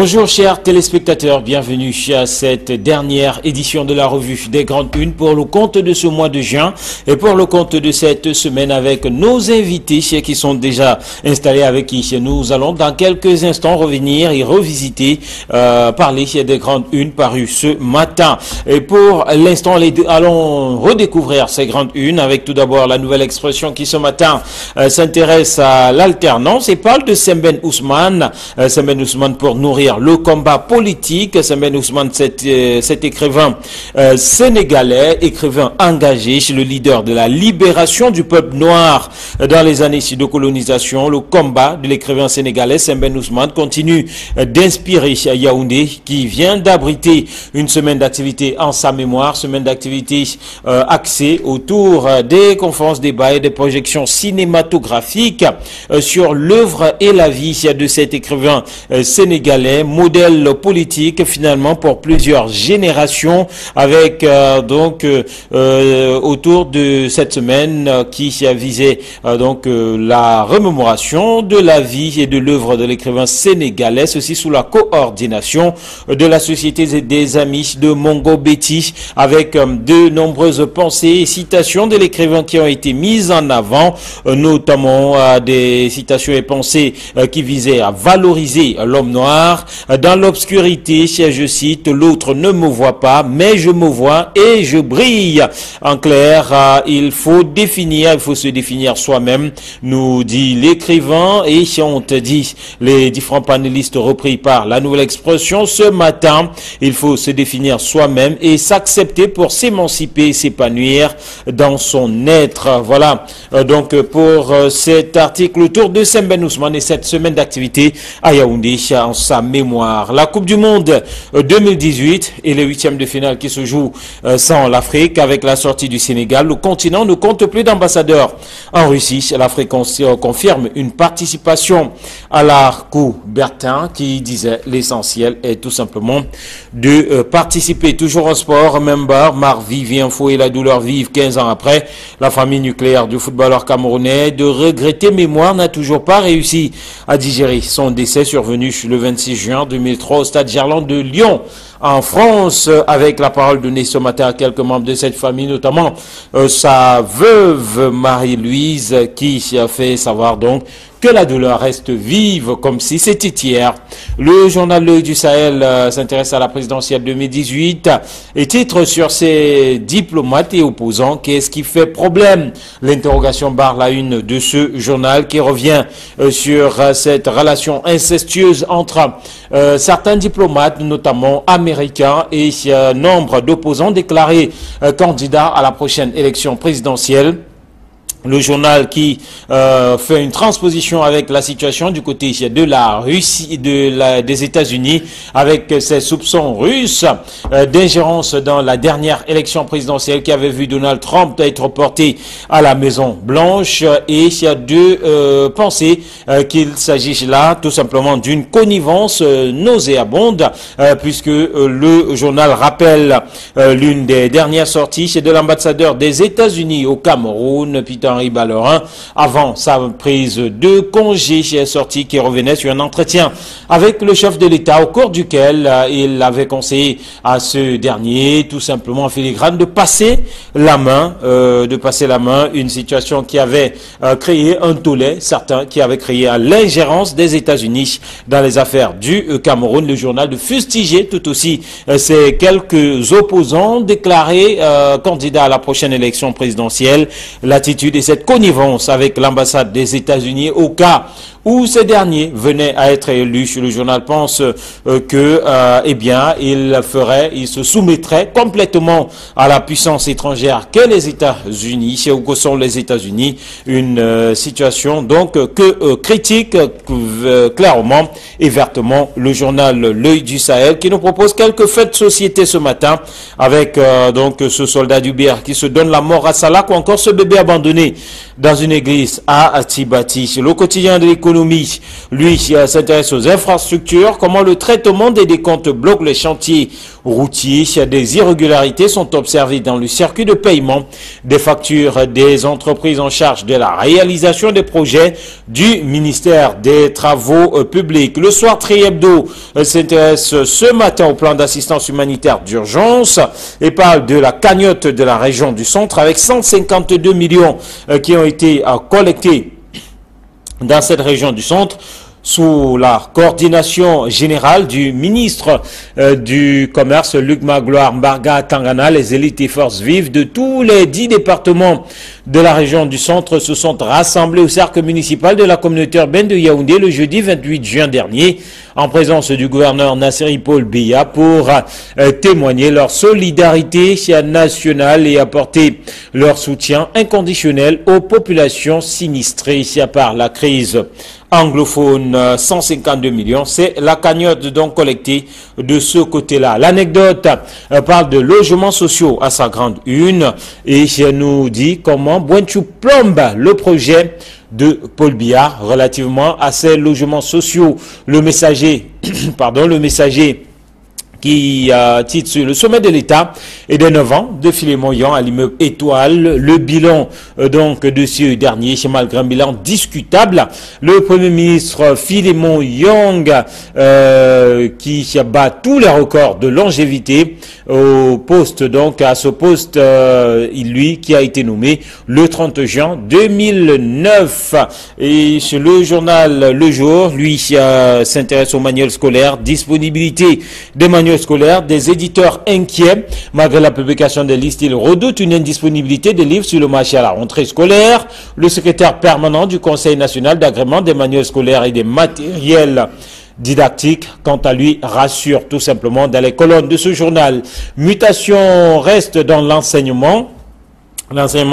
Bonjour chers téléspectateurs, bienvenue à cette dernière édition de la revue des Grandes Unes pour le compte de ce mois de juin et pour le compte de cette semaine avec nos invités qui sont déjà installés avec qui nous allons dans quelques instants revenir et revisiter, parler des Grandes Unes parues ce matin. Et pour l'instant, allons redécouvrir ces Grandes Unes avec tout d'abord la nouvelle expression qui ce matin s'intéresse à l'alternance et parle de Sembène Ousmane. Sembène Ousmane pour nourrir le combat politique. Sembène Ousmane, cet écrivain sénégalais, écrivain engagé, le leader de la libération du peuple noir dans les années de colonisation. Le combat de l'écrivain sénégalais Sembène Ousmane continue d'inspirer Yaoundé, qui vient d'abriter une semaine d'activité en sa mémoire, semaine d'activité axée autour des conférences, débats et des projections cinématographiques sur l'œuvre et la vie de cet écrivain sénégalais, modèle politique finalement pour plusieurs générations, avec autour de cette semaine qui visait la remémoration de la vie et de l'œuvre de l'écrivain sénégalais, ceci sous la coordination de la Société des Amis de Mongo Betty, avec de nombreuses pensées et citations de l'écrivain qui ont été mises en avant, notamment des citations et pensées qui visaient à valoriser l'homme noir. Dans l'obscurité, je cite, l'autre ne me voit pas, mais je me vois et je brille. En clair, il faut se définir soi-même, nous dit l'écrivain, et on te dit les différents panélistes repris par la nouvelle expression ce matin, il faut se définir soi-même et s'accepter pour s'émanciper et s'épanouir dans son être. Voilà donc pour cet article autour de Sembène Ousmane et cette semaine d'activité à Yaoundé en sa mémoire. La Coupe du Monde 2018 et les huitièmes de finale qui se jouent sans l'Afrique. Avec la sortie du Sénégal, le continent ne compte plus d'ambassadeurs en Russie. L'Afrique confirme une participation à la Coupe Bertin qui disait l'essentiel est tout simplement de participer. Toujours au sport, même barre, Marc-Vivien Faux et la douleur vive 15 ans après. La famille nucléaire du footballeur camerounais de regretter mémoire n'a toujours pas réussi à digérer son décès survenu le 26 juin 2003 au stade Gerland de Lyon en France. Avec la parole donnée ce matin à quelques membres de cette famille, notamment sa veuve Marie-Louise, qui a fait savoir donc que la douleur reste vive comme si c'était hier. Le journal L'Œil du Sahel s'intéresse à la présidentielle 2018 et titre sur ces diplomates et opposants. Qu'est-ce qui fait problème? L'interrogation barre la une de ce journal qui revient sur cette relation incestueuse entre certains diplomates, notamment américains, et nombre d'opposants déclarés candidats à la prochaine élection présidentielle. Le journal qui fait une transposition avec la situation du côté de la Russie, des États-Unis, avec ses soupçons russes d'ingérence dans la dernière élection présidentielle qui avait vu Donald Trump être porté à la Maison Blanche, et il y a de penser qu'il s'agit là tout simplement d'une connivence nauséabonde, puisque le journal rappelle l'une des dernières sorties de l'ambassadeur des États-Unis au Cameroun, Peter Henri Ballerin, avant sa prise de congé, sortie qui revenait sur un entretien avec le chef de l'État au cours duquel il avait conseillé à ce dernier tout simplement en filigrane de passer la main, une situation qui avait créé un tollé, certains qui avaient créé à l'ingérence des États-Unis dans les affaires du Cameroun. Le journal de fustiger tout aussi ces quelques opposants déclarés candidats à la prochaine élection présidentielle. L'attitude et cette connivence avec l'ambassade des États-Unis au cas où ces derniers venaient à être élus. Le journal pense que, il se soumettrait complètement à la puissance étrangère qu'est les États-Unis, ou que sont les États-Unis. Une situation donc que critique clairement et vertement le journal L'Œil du Sahel, qui nous propose quelques faits de société ce matin, avec ce soldat du BR qui se donne la mort à Salak, ou encore ce bébé abandonné dans une église à Tibati. Le quotidien de l'Écho l'économie. Lui s'intéresse aux infrastructures, comment le traitement des décomptes bloque les chantiers routiers. Des irrégularités sont observées dans le circuit de paiement des factures des entreprises en charge de la réalisation des projets du ministère des Travaux publics. Le Soir Tri Hebdo s'intéresse ce matin au plan d'assistance humanitaire d'urgence et parle de la cagnotte de la région du centre avec 152 millions qui ont été collectés dans cette région du centre sous la coordination générale du ministre du Commerce, Luc Magloire Mbarga Tangana. Les élites et forces vives de tous les 10 départements de la région du centre se sont rassemblés au cercle municipal de la communauté urbaine de Yaoundé le jeudi 28 juin dernier en présence du gouverneur Nasseri Paul Biya pour témoigner leur solidarité nationale et apporter leur soutien inconditionnel aux populations sinistrées par la crise anglophone. 152 millions, c'est la cagnotte donc collectée de ce côté-là. L'anecdote parle de logements sociaux à sa grande une et nous dit comment Bouenchou plombe le projet de Paul Biya relativement à ces logements sociaux. Le messager, le messager qui titre sur le sommet de l'État et des 9 ans de Philémon Yon à l'immeuble Étoile. Le bilan donc de ce dernier, malgré un bilan discutable, le Premier ministre Philémon Young qui bat tous les records de longévité au poste, donc à ce poste, lui qui a été nommé le 30 juin 2009. Et sur le journal Le Jour, lui s'intéresse au manuel scolaire, disponibilité des manuels scolaires, des éditeurs inquiets. Malgré la publication des listes, ils redoutent une indisponibilité des livres sur le marché à la rentrée scolaire. Le secrétaire permanent du Conseil national d'agrément des manuels scolaires et des matériels didactiques, quant à lui, rassure tout simplement dans les colonnes de ce journal. Mutation reste dans l'enseignement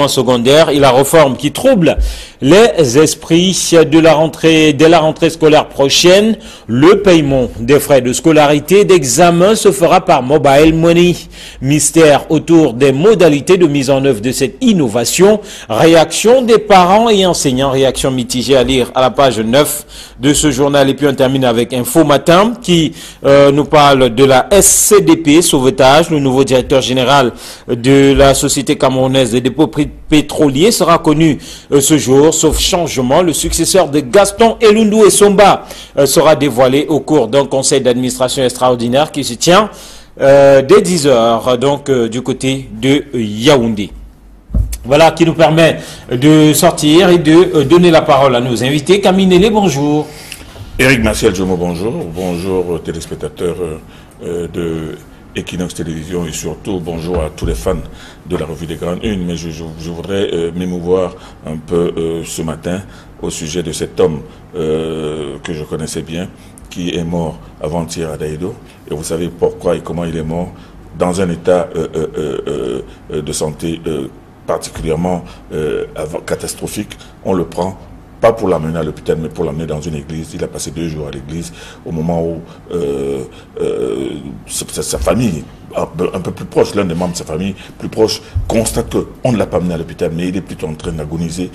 secondaire et la réforme qui trouble les esprits de la rentrée, dès la rentrée scolaire prochaine. Le paiement des frais de scolarité d'examen se fera par mobile money. Mystère autour des modalités de mise en œuvre de cette innovation. Réaction des parents et enseignants, réaction mitigée à lire à la page 9 de ce journal. Et puis on termine avec Info Matin qui nous parle de la SCDP Sauvetage. Le nouveau directeur général de la Société camerounaise des dépôts pétroliers sera connu ce jour. Sauf changement, le successeur de Gaston Elundou et Somba sera dévoilé au cours d'un conseil d'administration extraordinaire qui se tient dès 10 heures, donc du côté de Yaoundé. Voilà qui nous permet de sortir et de donner la parole à nos invités. Camille Nélé, bonjour. Éric Martial Jomo, bonjour. Bonjour téléspectateurs de Equinox Télévision et surtout bonjour à tous les fans de la revue des Grandes Unes. Mais je voudrais m'émouvoir un peu ce matin au sujet de cet homme que je connaissais bien, qui est mort avant-hier à Daïdo. Et vous savez pourquoi et comment il est mort? Dans un état de santé particulièrement catastrophique. On le prend pas pour l'amener à l'hôpital, mais pour l'amener dans une église. Il a passé 2 jours à l'église au moment où sa famille, un peu plus proche, l'un des membres de sa famille plus proche, constate qu'on ne l'a pas amené à l'hôpital, mais il est plutôt en train d'agoniser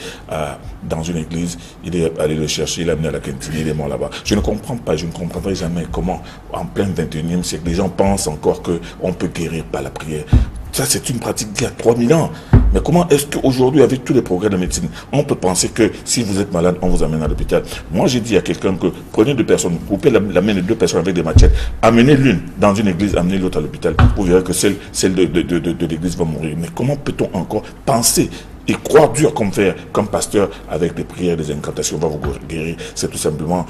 dans une église. Il est allé le chercher, il l'a amené à la cantine, il est mort là-bas. Je ne comprends pas, je ne comprendrai jamais comment, en plein 21e siècle, les gens pensent encore qu'on peut guérir par la prière. Ça, c'est une pratique d'il y a 3000 ans. Mais comment est-ce qu'aujourd'hui, avec tous les progrès de la médecine, on peut penser que si vous êtes malade, on vous amène à l'hôpital? Moi, j'ai dit à quelqu'un que prenez 2 personnes, coupez la main de 2 personnes avec des machettes, amenez l'une dans une église, amenez l'autre à l'hôpital. Vous verrez que celle de l'église va mourir. Mais comment peut-on encore penser et croire dur comme fer, comme pasteur, avec des prières, des incantations, va vous guérir? C'est tout simplement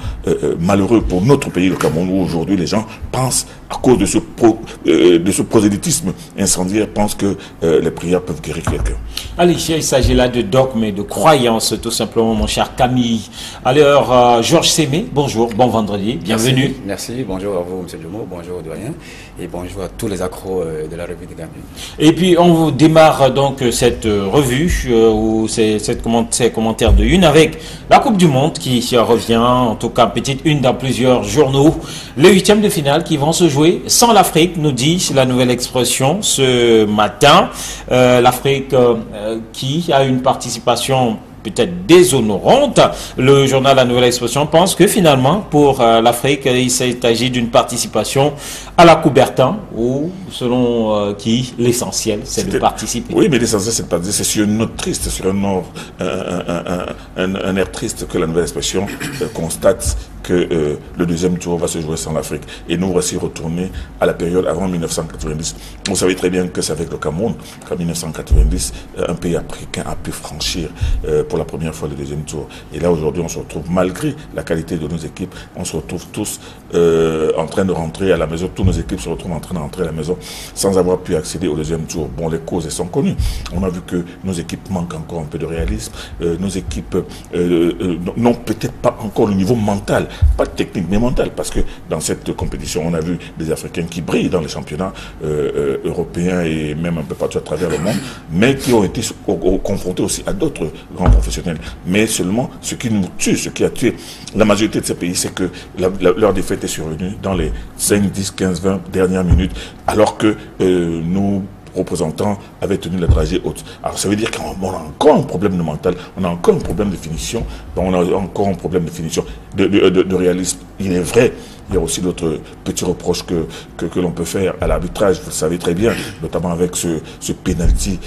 malheureux pour notre pays, le Cameroun, où aujourd'hui les gens pensent, à cause de ce prosélytisme incendiaire, pensent que les prières peuvent guérir quelqu'un. Allez, il s'agit là de dogme et de croyance, tout simplement, mon cher Camille. Alors, Georges Sémé, bonjour, bon vendredi, bienvenue. Merci, bonjour à vous, M. Dumo, bonjour aux doyens, et bonjour à tous les accros de la revue des Grandes Unes. Et puis, on vous démarre donc cette revue, ou ces commentaires de une, avec la Coupe du Monde qui revient, en tout cas petite une dans plusieurs journaux. Les 8e de finale qui vont se jouer sans l'Afrique, nous dit la nouvelle expression ce matin. L'Afrique qui a une participation peut-être déshonorante. Le journal La Nouvelle Expression pense que finalement, pour l'Afrique, il s'agit d'une participation à la Coubertin, ou selon qui l'essentiel, c'est de participer. Oui, mais l'essentiel, c'est de participer. C'est sur une note triste, sur un air triste que La Nouvelle Expression constate que le deuxième tour va se jouer sans l'Afrique. Et nous voici retournés à la période avant 1990. Vous savez très bien que c'est avec le Cameroun qu'en 1990, un pays africain a pu franchir pour la première fois le deuxième tour. Et là, aujourd'hui, on se retrouve, malgré la qualité de nos équipes, on se retrouve tous en train de rentrer à la maison. Toutes nos équipes se retrouvent en train de rentrer à la maison sans avoir pu accéder au deuxième tour. Bon, les causes, elles sont connues. On a vu que nos équipes manquent encore un peu de réalisme. Nos équipes n'ont peut-être pas encore le niveau mental, pas technique mais mental, parce que dans cette compétition, on a vu des Africains qui brillent dans les championnats européens et même un peu partout à travers le monde, mais qui ont été confrontés aussi à d'autres grands professionnels. Mais seulement, ce qui nous tue, ce qui a tué la majorité de ces pays, c'est que leur défaite est survenue dans les 5, 10, 15, 20 dernières minutes, alors que nous représentants avaient tenu la dragée haute. Alors ça veut dire qu'on a encore un problème de mental, on a encore un problème de finition, on a encore un problème de finition, de réalisme. Il est vrai, il y a aussi d'autres petits reproches que l'on peut faire à l'arbitrage, vous le savez très bien, notamment avec ce penalty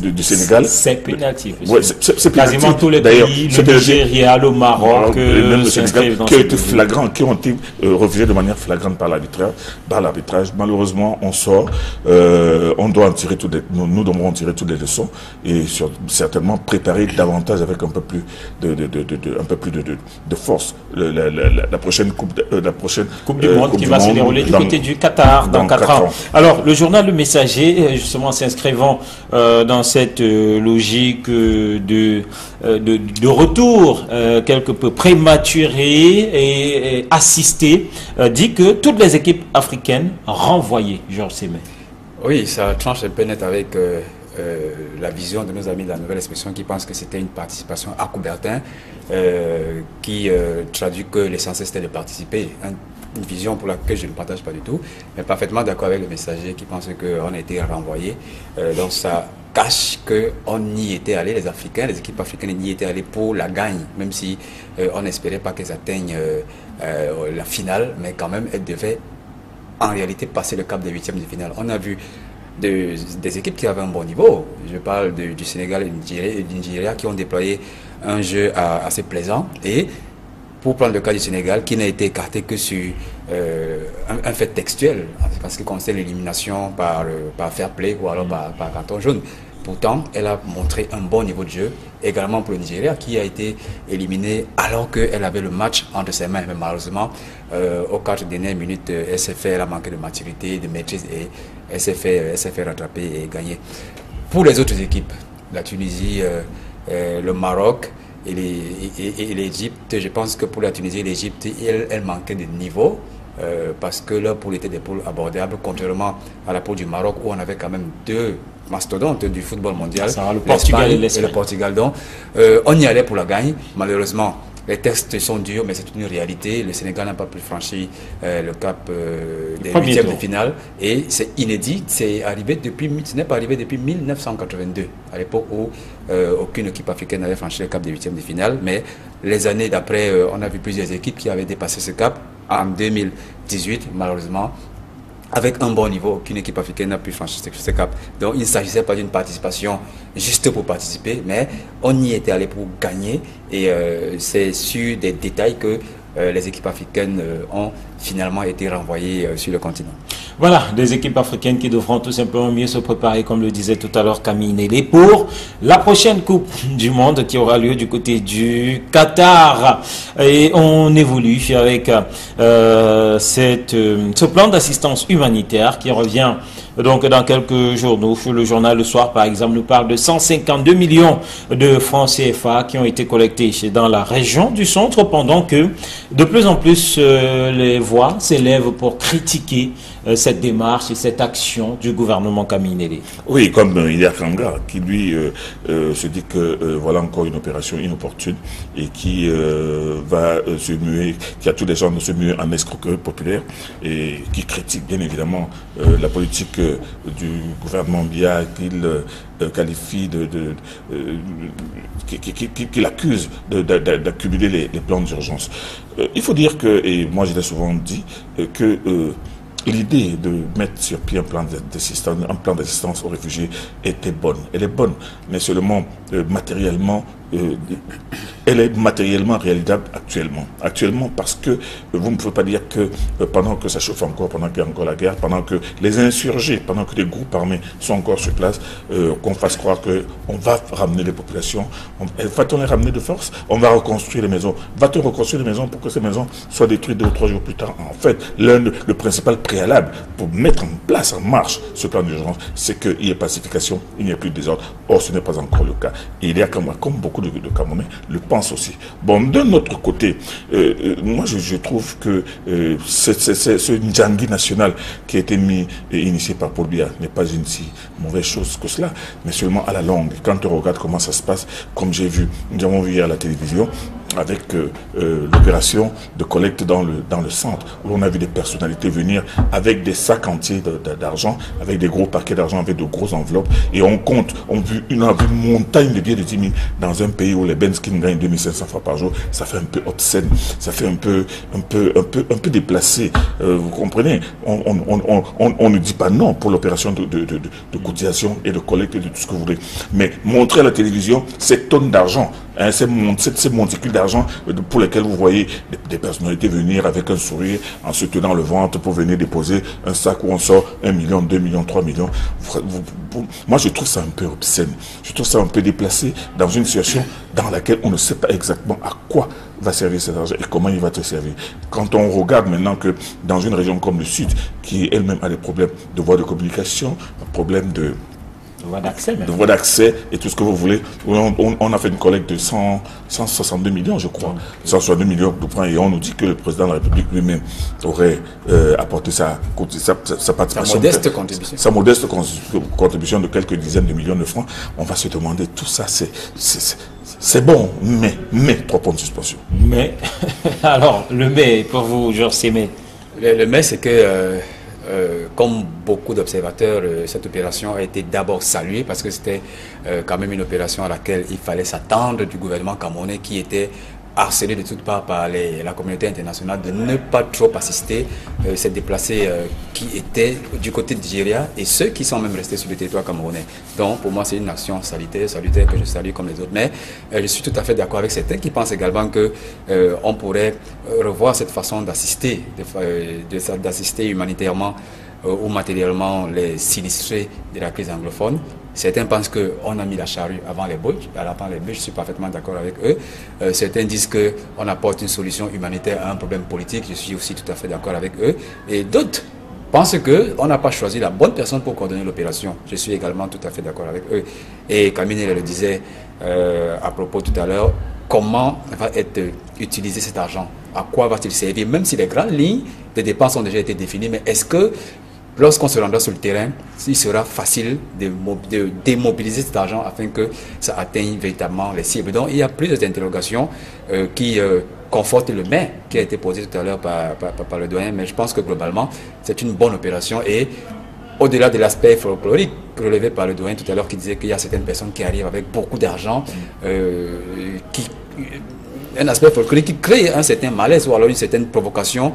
du Sénégal. C'est penalty. Ouais, c'est quasiment tous les pays, le Nigeria, le Maroc, même le Sénégal, qui ont été flagrants, qui ont été refusés de manière flagrante par l'arbitrage. Malheureusement, on sort, on doit en tirer nous devrons en tirer toutes les leçons et certainement préparer davantage avec un peu plus de force. La prochaine coupe du monde qui va se dérouler du côté du Qatar dans 4 ans. Alors, le journal Le Messager, justement, s'inscrivant dans cette logique de retour quelque peu prématuré et assisté, dit que toutes les équipes africaines renvoyées, Georges Sémé. Oui, ça tranche un peu net avec la vision de nos amis de La Nouvelle Expression qui pensent que c'était une participation à Coubertin qui traduit que l'essentiel c'était de participer. Une vision pour laquelle je ne partage pas du tout, mais parfaitement d'accord avec le Messager qui pense qu'on a été renvoyé. Donc ça cache qu'on y était allé, les Africains, les équipes africaines y étaient allées pour la gagne, même si on n'espérait pas qu'elles atteignent la finale, mais quand même elles devaient en réalité passer le cap des huitièmes de finale. On a vu des équipes qui avaient un bon niveau. Je parle du Sénégal et du Nigeria qui ont déployé un jeu assez plaisant. Et pour prendre le cas du Sénégal, qui n'a été écarté que sur un fait textuel, parce que concerne l'élimination par fair play ou alors par carton jaune. Pourtant, elle a montré un bon niveau de jeu, également pour le Nigeria, qui a été éliminé alors qu'elle avait le match entre ses mains. Mais malheureusement, aux 4 dernières minutes, elle a manqué de maturité, de maîtrise et elle s'est fait rattraper et gagner. Pour les autres équipes, la Tunisie, le Maroc et l'Égypte, je pense que pour la Tunisie et l'Égypte, elle manquait de niveau. Parce que leur poule était des poules abordables, contrairement à la poule du Maroc où on avait quand même 2 mastodontes du football mondial, le Portugal et le Portugal. Donc, on y allait pour la gagne. Malheureusement, les textes sont durs, mais c'est une réalité. Le Sénégal n'a pas pu franchir le cap des huitièmes de finale. Et c'est inédit. Ce n'est pas arrivé depuis 1982, à l'époque où aucune équipe africaine n'avait franchi le cap des huitièmes de finale. Mais les années d'après, on a vu plusieurs équipes qui avaient dépassé ce cap. En 2018, malheureusement, avec un bon niveau, aucune équipe africaine n'a pu franchir ce cap. Donc il ne s'agissait pas d'une participation juste pour participer, mais on y était allé pour gagner. Et c'est sur des détails que les équipes africaines ont finalement été renvoyées sur le continent. Voilà, des équipes africaines qui devront tout simplement mieux se préparer, comme le disait tout à l'heure Camille Nélé, pour la prochaine Coupe du Monde qui aura lieu du côté du Qatar. Et on évolue avec ce plan d'assistance humanitaire qui revient donc dans quelques journaux. Le journal Le Soir, par exemple, nous parle de 152 millions de francs CFA qui ont été collectés dans la région du centre, pendant que de plus en plus les voix s'élèvent pour critiquer cette démarche et cette action du gouvernement Camille Nélé. Oui, comme Ilia Kanga, qui lui se dit que voilà encore une opération inopportune et qui va se muer, qui a tous les gens de se muer en escroquerie populaire et qui critique bien évidemment la politique du gouvernement Biya qu'il qualifie qu'il accuse d'accumuler les plans d'urgence. Il faut dire que, et moi je l'ai souvent dit, que l'idée de mettre sur pied un plan d'assistance aux réfugiés était bonne. Elle est bonne, mais seulement matériellement, elle est matériellement réalisable actuellement. Actuellement parce que vous ne pouvez pas dire que pendant que ça chauffe encore, pendant qu'il y a encore la guerre, pendant que les insurgés, pendant que les groupes armés sont encore sur place, qu'on fasse croire qu'on va ramener les populations. Va-t-on les ramener de force? On va reconstruire les maisons. Va-t-on reconstruire les maisons pour que ces maisons soient détruites 2 ou 3 jours plus tard? En fait, le principal préalable pour mettre en place, en marche ce plan d'urgence, c'est qu'il y ait pacification, il n'y ait plus de désordre. Or, ce n'est pas encore le cas. Et il y a comme beaucoup de Camerounais le pensent aussi. Bon, d'un autre côté, moi je trouve que ce Ndjangui national qui a été initié par Paul Biya n'est pas une si mauvaise chose que cela, mais seulement à la longue. Quand on regarde comment ça se passe, comme nous avons vu hier à la télévision, avec l'opération de collecte dans le centre, où on a vu des personnalités venir avec des sacs entiers d'argent, avec des gros paquets d'argent, avec de grosses enveloppes, et on a vu une montagne de billets de 10 000 dans un pays où les Benskin gagnent 2500 francs par jour. Ça fait un peu obscène, ça fait un peu déplacé. Vous comprenez? On ne dit pas non pour l'opération de cotisation et de collecte de tout ce que vous voulez, mais montrer à la télévision ces tonnes d'argent, hein, ces monticules d'argent pour lesquels vous voyez des personnalités venir avec un sourire en se tenant le ventre pour venir déposer un sac où on sort 1 million, 2 millions, 3 millions. Moi, je trouve ça un peu obscène. Je trouve ça un peu déplacé dans une situation dans laquelle on ne sait pas exactement à quoi va servir cet argent et comment il va te servir. Quand on regarde maintenant que dans une région comme le Sud, qui elle-même a des problèmes de voies de communication, un problème de voie d'accès et tout ce que vous voulez. On a fait une collecte de 162 millions, je crois. 162 millions de francs, et on nous dit que le président de la République lui-même aurait apporté sa participation. Sa modeste contribution de quelques dizaines de millions de francs. On va se demander, tout ça, c'est bon, mais 3 points de suspension. Mais, alors, le mais, pour vous, Georges Sémé. Le mais, c'est que comme beaucoup d'observateurs, cette opération a été d'abord saluée parce que c'était quand même une opération à laquelle il fallait s'attendre du gouvernement camerounais qui était harcelé de toutes parts par la communauté internationale de ne pas trop assister ces déplacés qui étaient du côté de Nigeria et ceux qui sont même restés sur le territoire camerounais. Donc pour moi c'est une action salutaire que je salue comme les autres. Mais je suis tout à fait d'accord avec certains qui pensent également qu'on pourrait revoir cette façon d'assister, d'assister humanitairement ou matériellement les sinistrés de la crise anglophone. Certains pensent qu'on a mis la charrue avant les bœufs. Je suis parfaitement d'accord avec eux. Certains disent qu'on apporte une solution humanitaire à un problème politique. Je suis aussi tout à fait d'accord avec eux. Et d'autres pensent qu'on n'a pas choisi la bonne personne pour coordonner l'opération. Je suis également tout à fait d'accord avec eux. Et Kamine le disait à propos tout à l'heure, comment va être utilisé cet argent? À quoi va-t-il servir? Même si les grandes lignes de dépenses ont déjà été définies, mais est-ce que lorsqu'on se rendra sur le terrain, il sera facile de démobiliser cet argent afin que ça atteigne véritablement les cibles? Donc il y a plusieurs interrogations qui confortent le mais qui a été posé tout à l'heure par le doyen, mais je pense que globalement c'est une bonne opération. Et au-delà de l'aspect folklorique relevé par le doyen tout à l'heure qui disait qu'il y a certaines personnes qui arrivent avec beaucoup d'argent, un aspect folklorique qui crée un certain malaise ou alors une certaine provocation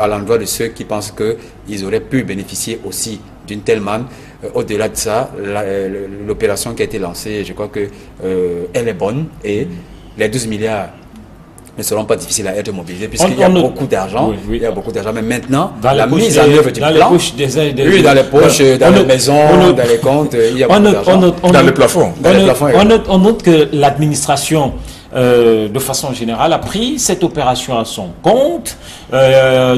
à l'endroit de ceux qui pensent qu'ils auraient pu bénéficier aussi d'une telle manne. Au-delà de ça, l'opération qui a été lancée, je crois qu'elle est bonne et les 12 milliards ne seront pas difficiles à être mobilisés puisqu'il y a beaucoup d'argent. Oui. Il y a beaucoup d'argent, mais maintenant, la mise en œuvre du plan, dans les poches, dans les maisons, dans les comptes, il y a beaucoup d'argent. Dans les plafonds. On note que l'administration de façon générale, a pris cette opération à son compte.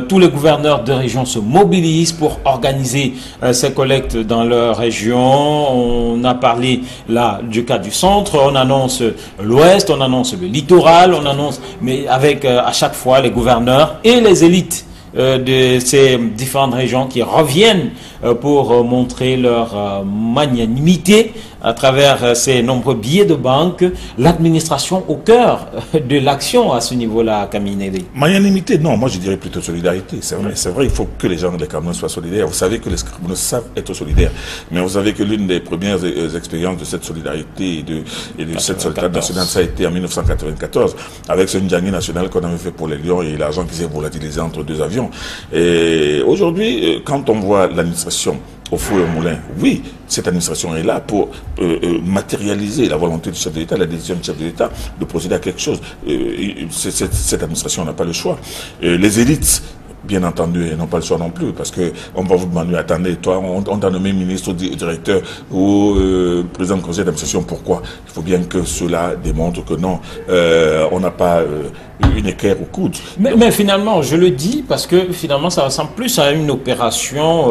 Tous les gouverneurs de région se mobilisent pour organiser ces collectes dans leur région. On a parlé là du cas du centre, on annonce l'ouest, on annonce le littoral, on annonce, mais avec à chaque fois les gouverneurs et les élites de ces différentes régions qui reviennent pour montrer leur magnanimité à travers ces nombreux billets de banque, l'administration au cœur de l'action à ce niveau-là, Kamineri? Magnanimité, non, moi je dirais plutôt solidarité. C'est vrai, il faut que les gens des Camerounais soient solidaires. Vous savez que les Camerounais savent être solidaires. Mais vous savez que l'une des premières expériences de cette solidarité et de cette solidarité nationale, ça a été en 1994, avec ce Ndjangi national qu'on avait fait pour les Lions et l'argent qui s'est volatilisé entre deux avions. Et aujourd'hui, quand on voit l'administration au four et au moulin, oui, cette administration est là pour matérialiser la volonté du chef de l'État, la décision du chef de l'État de procéder à quelque chose. Cette administration n'a pas le choix. Les élites, bien entendu, n'ont pas le choix non plus, parce que on va vous demander, attendez, toi, on t'a nommé ministre, directeur ou président du conseil d'administration, pourquoi? Il faut bien que cela démontre que non, on n'a pas une équerre au coude. Mais finalement, je le dis parce que finalement, ça ressemble plus à une opération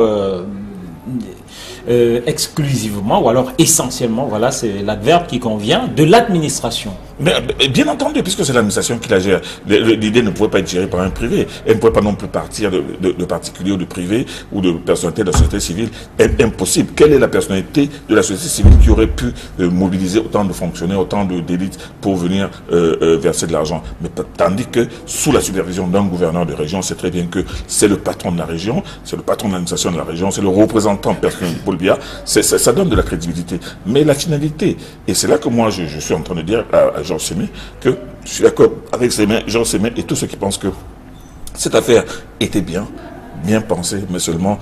exclusivement, ou alors essentiellement, voilà, c'est l'adverbe qui convient, de l'administration. Mais bien entendu, puisque c'est l'administration qui la gère, l'idée ne pouvait pas être gérée par un privé. Elle ne pouvait pas non plus partir de particuliers ou de privés ou de personnalités de la société civile. Impossible. Quelle est la personnalité de la société civile qui aurait pu mobiliser autant de fonctionnaires, autant d'élites pour venir verser de l'argent? Mais tandis que sous la supervision d'un gouverneur de région, c'est très bien que c'est le patron de la région, c'est le patron de l'administration de la région, c'est le représentant personnel de Paul Biya. Ça donne de la crédibilité. Mais la finalité, et c'est là que moi je suis en train de dire à Georges Sémé que je suis d'accord avec Georges Sémé et tous ceux qui pensent que cette affaire était bien pensée, mais seulement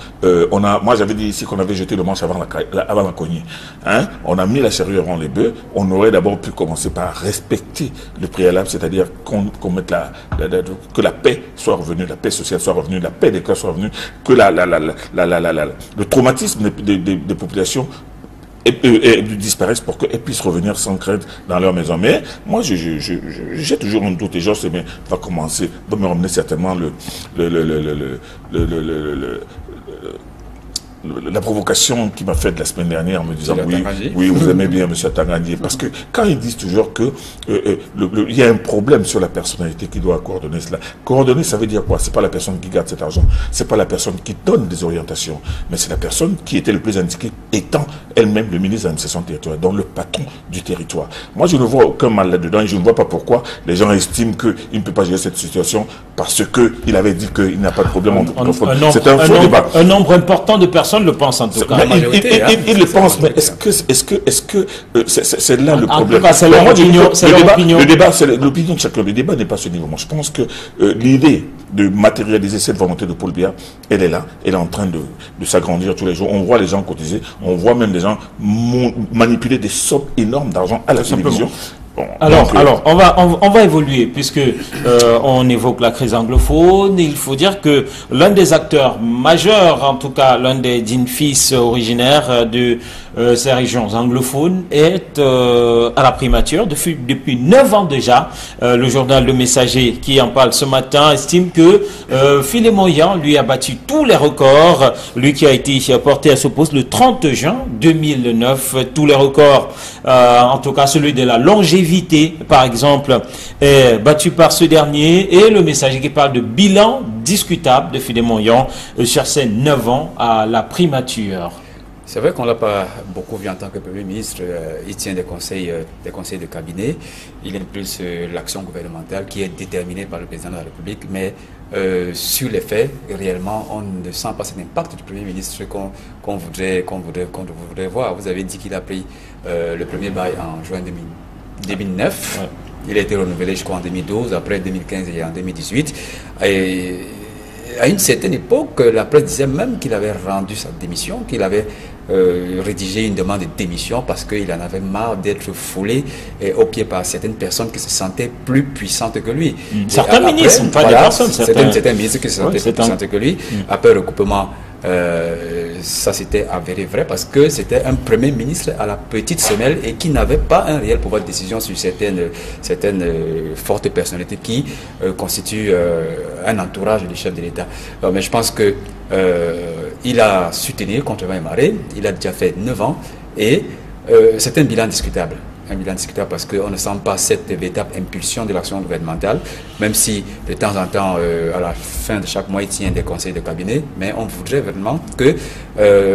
moi j'avais dit ici qu'on avait jeté le manche avant la cognée. Hein? On a mis la charrue avant les bœufs. On aurait d'abord pu commencer par respecter le préalable, c'est-à-dire qu'on mette que la paix soit revenue, la paix sociale soit revenue, la paix des cœurs soit revenue, que le traumatisme des populations disparaissent pour qu'elles puissent revenir sans crainte dans leur maison. Mais moi, j'ai toujours un doute, et Georges Sémé va commencer, va me ramener certainement la provocation qu'il m'a faite la semaine dernière en me disant oui, vous aimez bien M. Tangandi, parce que quand ils disent toujours que il y a un problème sur la personnalité qui doit coordonner cela. Coordonner, ça veut dire quoi? C'est pas la personne qui garde cet argent, c'est pas la personne qui donne des orientations, mais c'est la personne qui était le plus indiquée, étant elle-même le ministre de l'administration territoriale, donc le patron du territoire. Moi, je ne vois aucun mal là-dedans et je ne vois pas pourquoi les gens estiment qu'il ne peut pas gérer cette situation parce qu'il avait dit qu'il n'a pas de problème. C'est un faux débat. Un nombre important de personnes le pense en tout cas. Il le pense, mais est-ce que c'est là le problème? C'est leur opinion. Le débat, c'est l'opinion de chacun. Le débat n'est pas ce niveau. Moi, je pense que l'idée de matérialiser cette volonté de Paul Biya, elle est là, elle est en train de s'agrandir tous les jours. On voit les gens cotiser, on voit même des gens manipuler des sommes énormes d'argent à la télévision. Bon, alors, on va évoluer puisque on évoque la crise anglophone. Il faut dire que l'un des acteurs majeurs, en tout cas l'un des dignes fils originaires de ces régions anglophones, est à la primature depuis 9 ans déjà. Le journal Le Messager, qui en parle ce matin, estime que Philémon Yan lui a battu tous les records. Lui qui a été porté à ce poste le 30 juin 2009. Tous les records, en tout cas celui de la longévité, par exemple, est battu par ce dernier, et Le Messager qui parle de bilan discutable de Philémon Yan sur ses 9 ans à la primature. C'est vrai qu'on ne l'a pas beaucoup vu en tant que Premier ministre. Il tient des conseils de cabinet. Il est plus l'action gouvernementale qui est déterminée par le président de la République. Mais sur les faits, réellement, on ne sent pas cet impact du Premier ministre qu'on voudrait voir. Vous avez dit qu'il a pris le premier bail en juin 2009. Ouais. Il a été renouvelé, je crois, en 2012, après 2015 et en 2018. Et à une certaine époque, la presse disait même qu'il avait rendu sa démission, qu'il avait rédigé une demande de démission parce qu'il en avait marre d'être foulé au pied par certaines personnes qui se sentaient plus puissantes que lui. Certains ministres, pas des personnes. Certains ministres qui se sentaient plus puissantes que lui. Après le recoupement, ça s'était avéré vrai parce que c'était un premier ministre à la petite semelle et qui n'avait pas un réel pouvoir de décision sur certaines fortes personnalités qui constituent un entourage du chef de l'État. Mais je pense que il a su tenir contre vent et marée. Il a déjà fait 9 ans et c'est un bilan discutable. Un bilan discutable parce qu'on ne sent pas cette véritable impulsion de l'action gouvernementale, même si de temps en temps, à la fin de chaque mois, il tient des conseils de cabinet, mais on voudrait vraiment que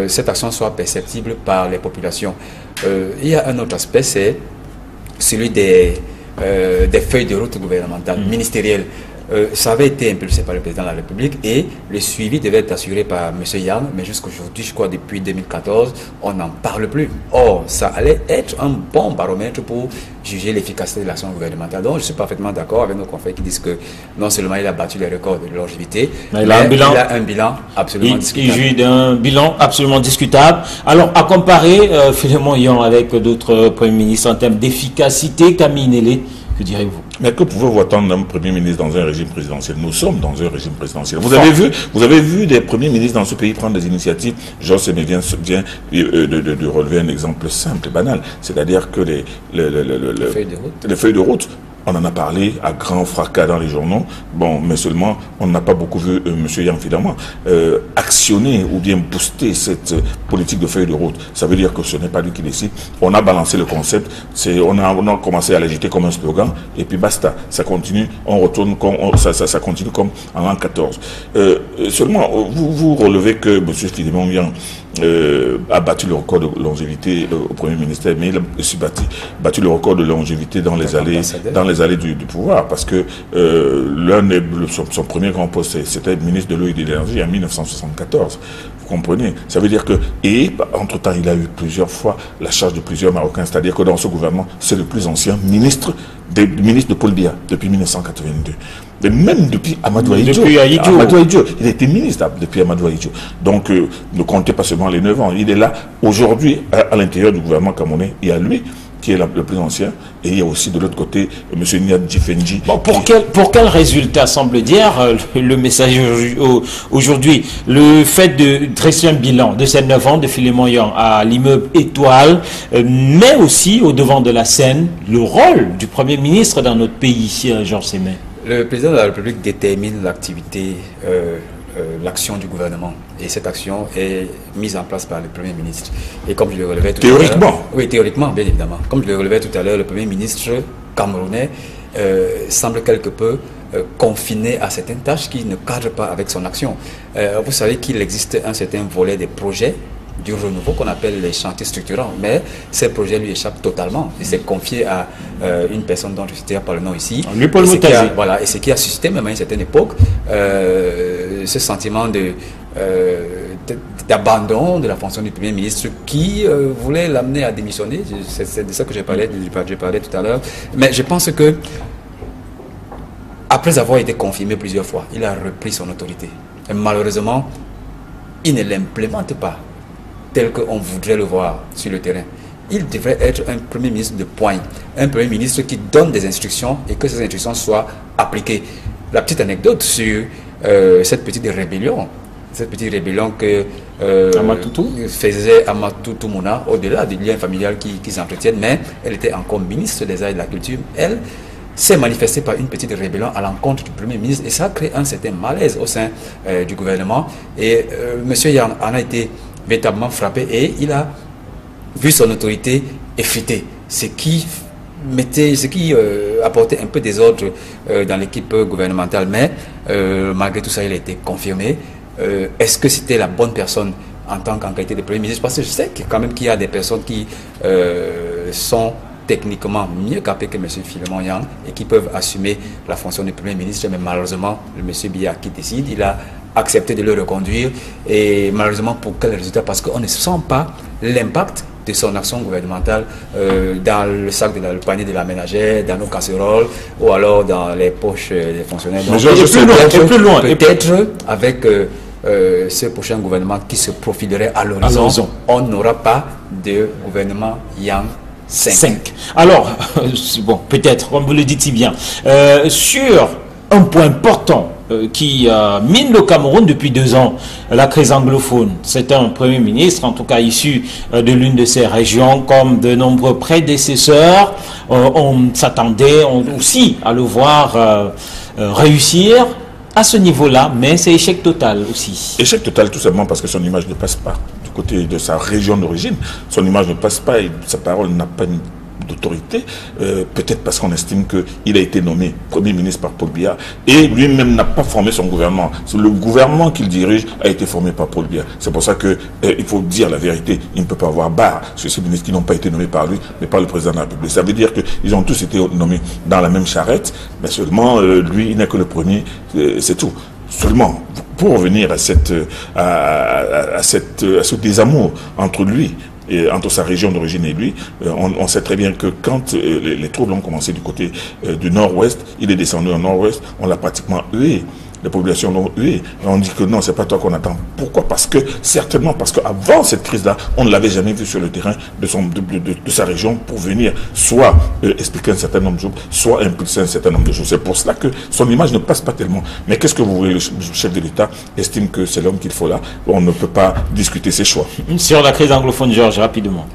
cette action soit perceptible par les populations. il y a un autre aspect, c'est celui des feuilles de route gouvernementales, ministérielles. Ça avait été impulsé par le président de la République et le suivi devait être assuré par M. Yang, mais jusqu'aujourd'hui, je crois depuis 2014, on n'en parle plus. Or, ça allait être un bon baromètre pour juger l'efficacité de l'action gouvernementale. Donc, je suis parfaitement d'accord avec nos confrères qui disent que non seulement il a battu les records de longévité, mais il a un bilan absolument discutable. Il jouit d'un bilan absolument discutable. Alors, à comparer Philémon Yang avec d'autres premiers ministres en termes d'efficacité, Camille Nélé, que direz-vous? Mais que pouvez-vous attendre d'un Premier ministre dans un régime présidentiel? Nous sommes dans un régime présidentiel. Vous avez vu des premiers ministres dans ce pays prendre des initiatives. Georges Sémé vient de relever un exemple simple et banal. C'est-à-dire que les feuilles de route, on en a parlé à grand fracas dans les journaux. Bon, mais seulement, on n'a pas beaucoup vu M. Yang finalement actionner ou bien booster cette politique de feuille de route. Ça veut dire que ce n'est pas lui qui décide. On a balancé le concept, on a commencé à l'agiter comme un slogan, et puis basta. Ça continue, on retourne, ça continue comme en l'an 14. Seulement, vous relevez que M. Philémon Yang a battu le record de longévité au Premier ministère, mais il a aussi battu le record de longévité dans les allées du pouvoir, parce que son premier grand poste, c'était ministre de l'eau et de l'énergie en 1974. Vous comprenez? Ça veut dire que, et entre-temps, il a eu plusieurs fois la charge de plusieurs Marocains, c'est-à-dire que dans ce gouvernement, c'est le plus ancien ministre de Paul Biya, depuis 1982. Et même depuis Amadou Ahidjo. Il a été ministre depuis Amadou Ahidjo. Donc, ne comptez pas seulement les 9 ans. Il est là aujourd'hui à l'intérieur du gouvernement camerounais. Il y a lui qui est le plus ancien, et il y a aussi de l'autre côté M. Niad Djifenji. Bon, pour quel résultat semble dire le message aujourd'hui? Le fait de dresser un bilan de ces 9 ans de Philémon Yang à l'immeuble Étoile, mais aussi au devant de la scène, le rôle du Premier ministre dans notre pays, Georges Sémé. Le président de la République détermine l'activité, l'action du gouvernement. Et cette action est mise en place par le Premier ministre. Et comme je le relevais tout à l'heure... Théoriquement? Oui, théoriquement, bien évidemment. Comme je le relevais tout à l'heure, le Premier ministre camerounais semble quelque peu confiné à certaines tâches qui ne cadrent pas avec son action. Vous savez qu'il existe un certain volet des projets du renouveau qu'on appelle les chantiers structurants, mais ces projets lui échappent totalement. Il s'est confié à une personne dont je ne pas le nom ici. Voilà, et ce qui a suscité même à une certaine époque ce sentiment d'abandon de la fonction du Premier ministre qui voulait l'amener à démissionner. C'est de ça que j'ai parlé tout à l'heure. Mais je pense que après avoir été confirmé plusieurs fois, il a repris son autorité. Et malheureusement, il ne l'implémente pas tel qu'on voudrait le voir sur le terrain. Il devrait être un Premier ministre de poigne, un Premier ministre qui donne des instructions et que ces instructions soient appliquées. La petite anecdote sur cette petite rébellion que faisait Amatou Mouna, au-delà du lien familial qu'ils entretiennent, mais elle était encore ministre des Arts et de la Culture. Elle s'est manifestée par une petite rébellion à l'encontre du Premier ministre et ça a créé un certain malaise au sein du gouvernement. Et M. Yang en a été véritablement frappé et il a vu son autorité effritée, ce qui apportait un peu des ordres dans l'équipe gouvernementale, mais malgré tout ça il a été confirmé. Est-ce que c'était la bonne personne en tant qu'en qualité de Premier ministre? Parce que je sais quand même qu'il y a des personnes qui sont techniquement mieux capés que M. Philémon Yang et qui peuvent assumer la fonction de Premier ministre, mais malheureusement le M. Biya qui décide, il a accepté de le reconduire. Et malheureusement, pour quel résultat? Parce qu'on ne sent pas l'impact de son action gouvernementale dans le sac de le panier de la ménagère, dans nos casseroles ou alors dans les poches des fonctionnaires. Peut-être avec ce prochain gouvernement qui se profilerait à l'horizon, on n'aura pas de gouvernement Yang 5. Alors, bon, peut-être, comme vous le dites si bien, sur un point important qui mine le Cameroun depuis 2 ans, la crise anglophone. C'est un Premier ministre, en tout cas issu de l'une de ces régions, comme de nombreux prédécesseurs. On s'attendait aussi à le voir réussir à ce niveau-là, mais c'est échec total aussi. Échec total tout simplement parce que son image ne passe pas du côté de sa région d'origine. Son image ne passe pas et sa parole n'a pas d'autorité, peut-être parce qu'on estime qu'il a été nommé Premier ministre par Paul Biya et lui-même n'a pas formé son gouvernement. Le gouvernement qu'il dirige a été formé par Paul Biya. C'est pour ça que il faut dire la vérité. Il ne peut pas avoir barre sur ces ministres qui n'ont pas été nommés par lui, mais par le président de la République. Ça veut dire qu'ils ont tous été nommés dans la même charrette, mais seulement lui, il n'est que le premier, c'est tout. Seulement, pour revenir à ce désamour entre lui, entre sa région d'origine et lui, on sait très bien que quand les troubles ont commencé du côté du nord-ouest, il est descendu au nord-ouest, on l'a pratiquement hué. Les populations l'ont hué. On dit que non, c'est pas toi qu'on attend. Pourquoi? Certainement parce qu'avant cette crise-là, on ne l'avait jamais vu sur le terrain de sa région pour venir soit expliquer un certain nombre de choses, soit impulser un certain nombre de choses. C'est pour cela que son image ne passe pas tellement. Mais qu'est-ce que vous voulez? Le chef de l'État estime que c'est l'homme qu'il faut là. On ne peut pas discuter ses choix. Sur la crise anglophone, Georges, rapidement.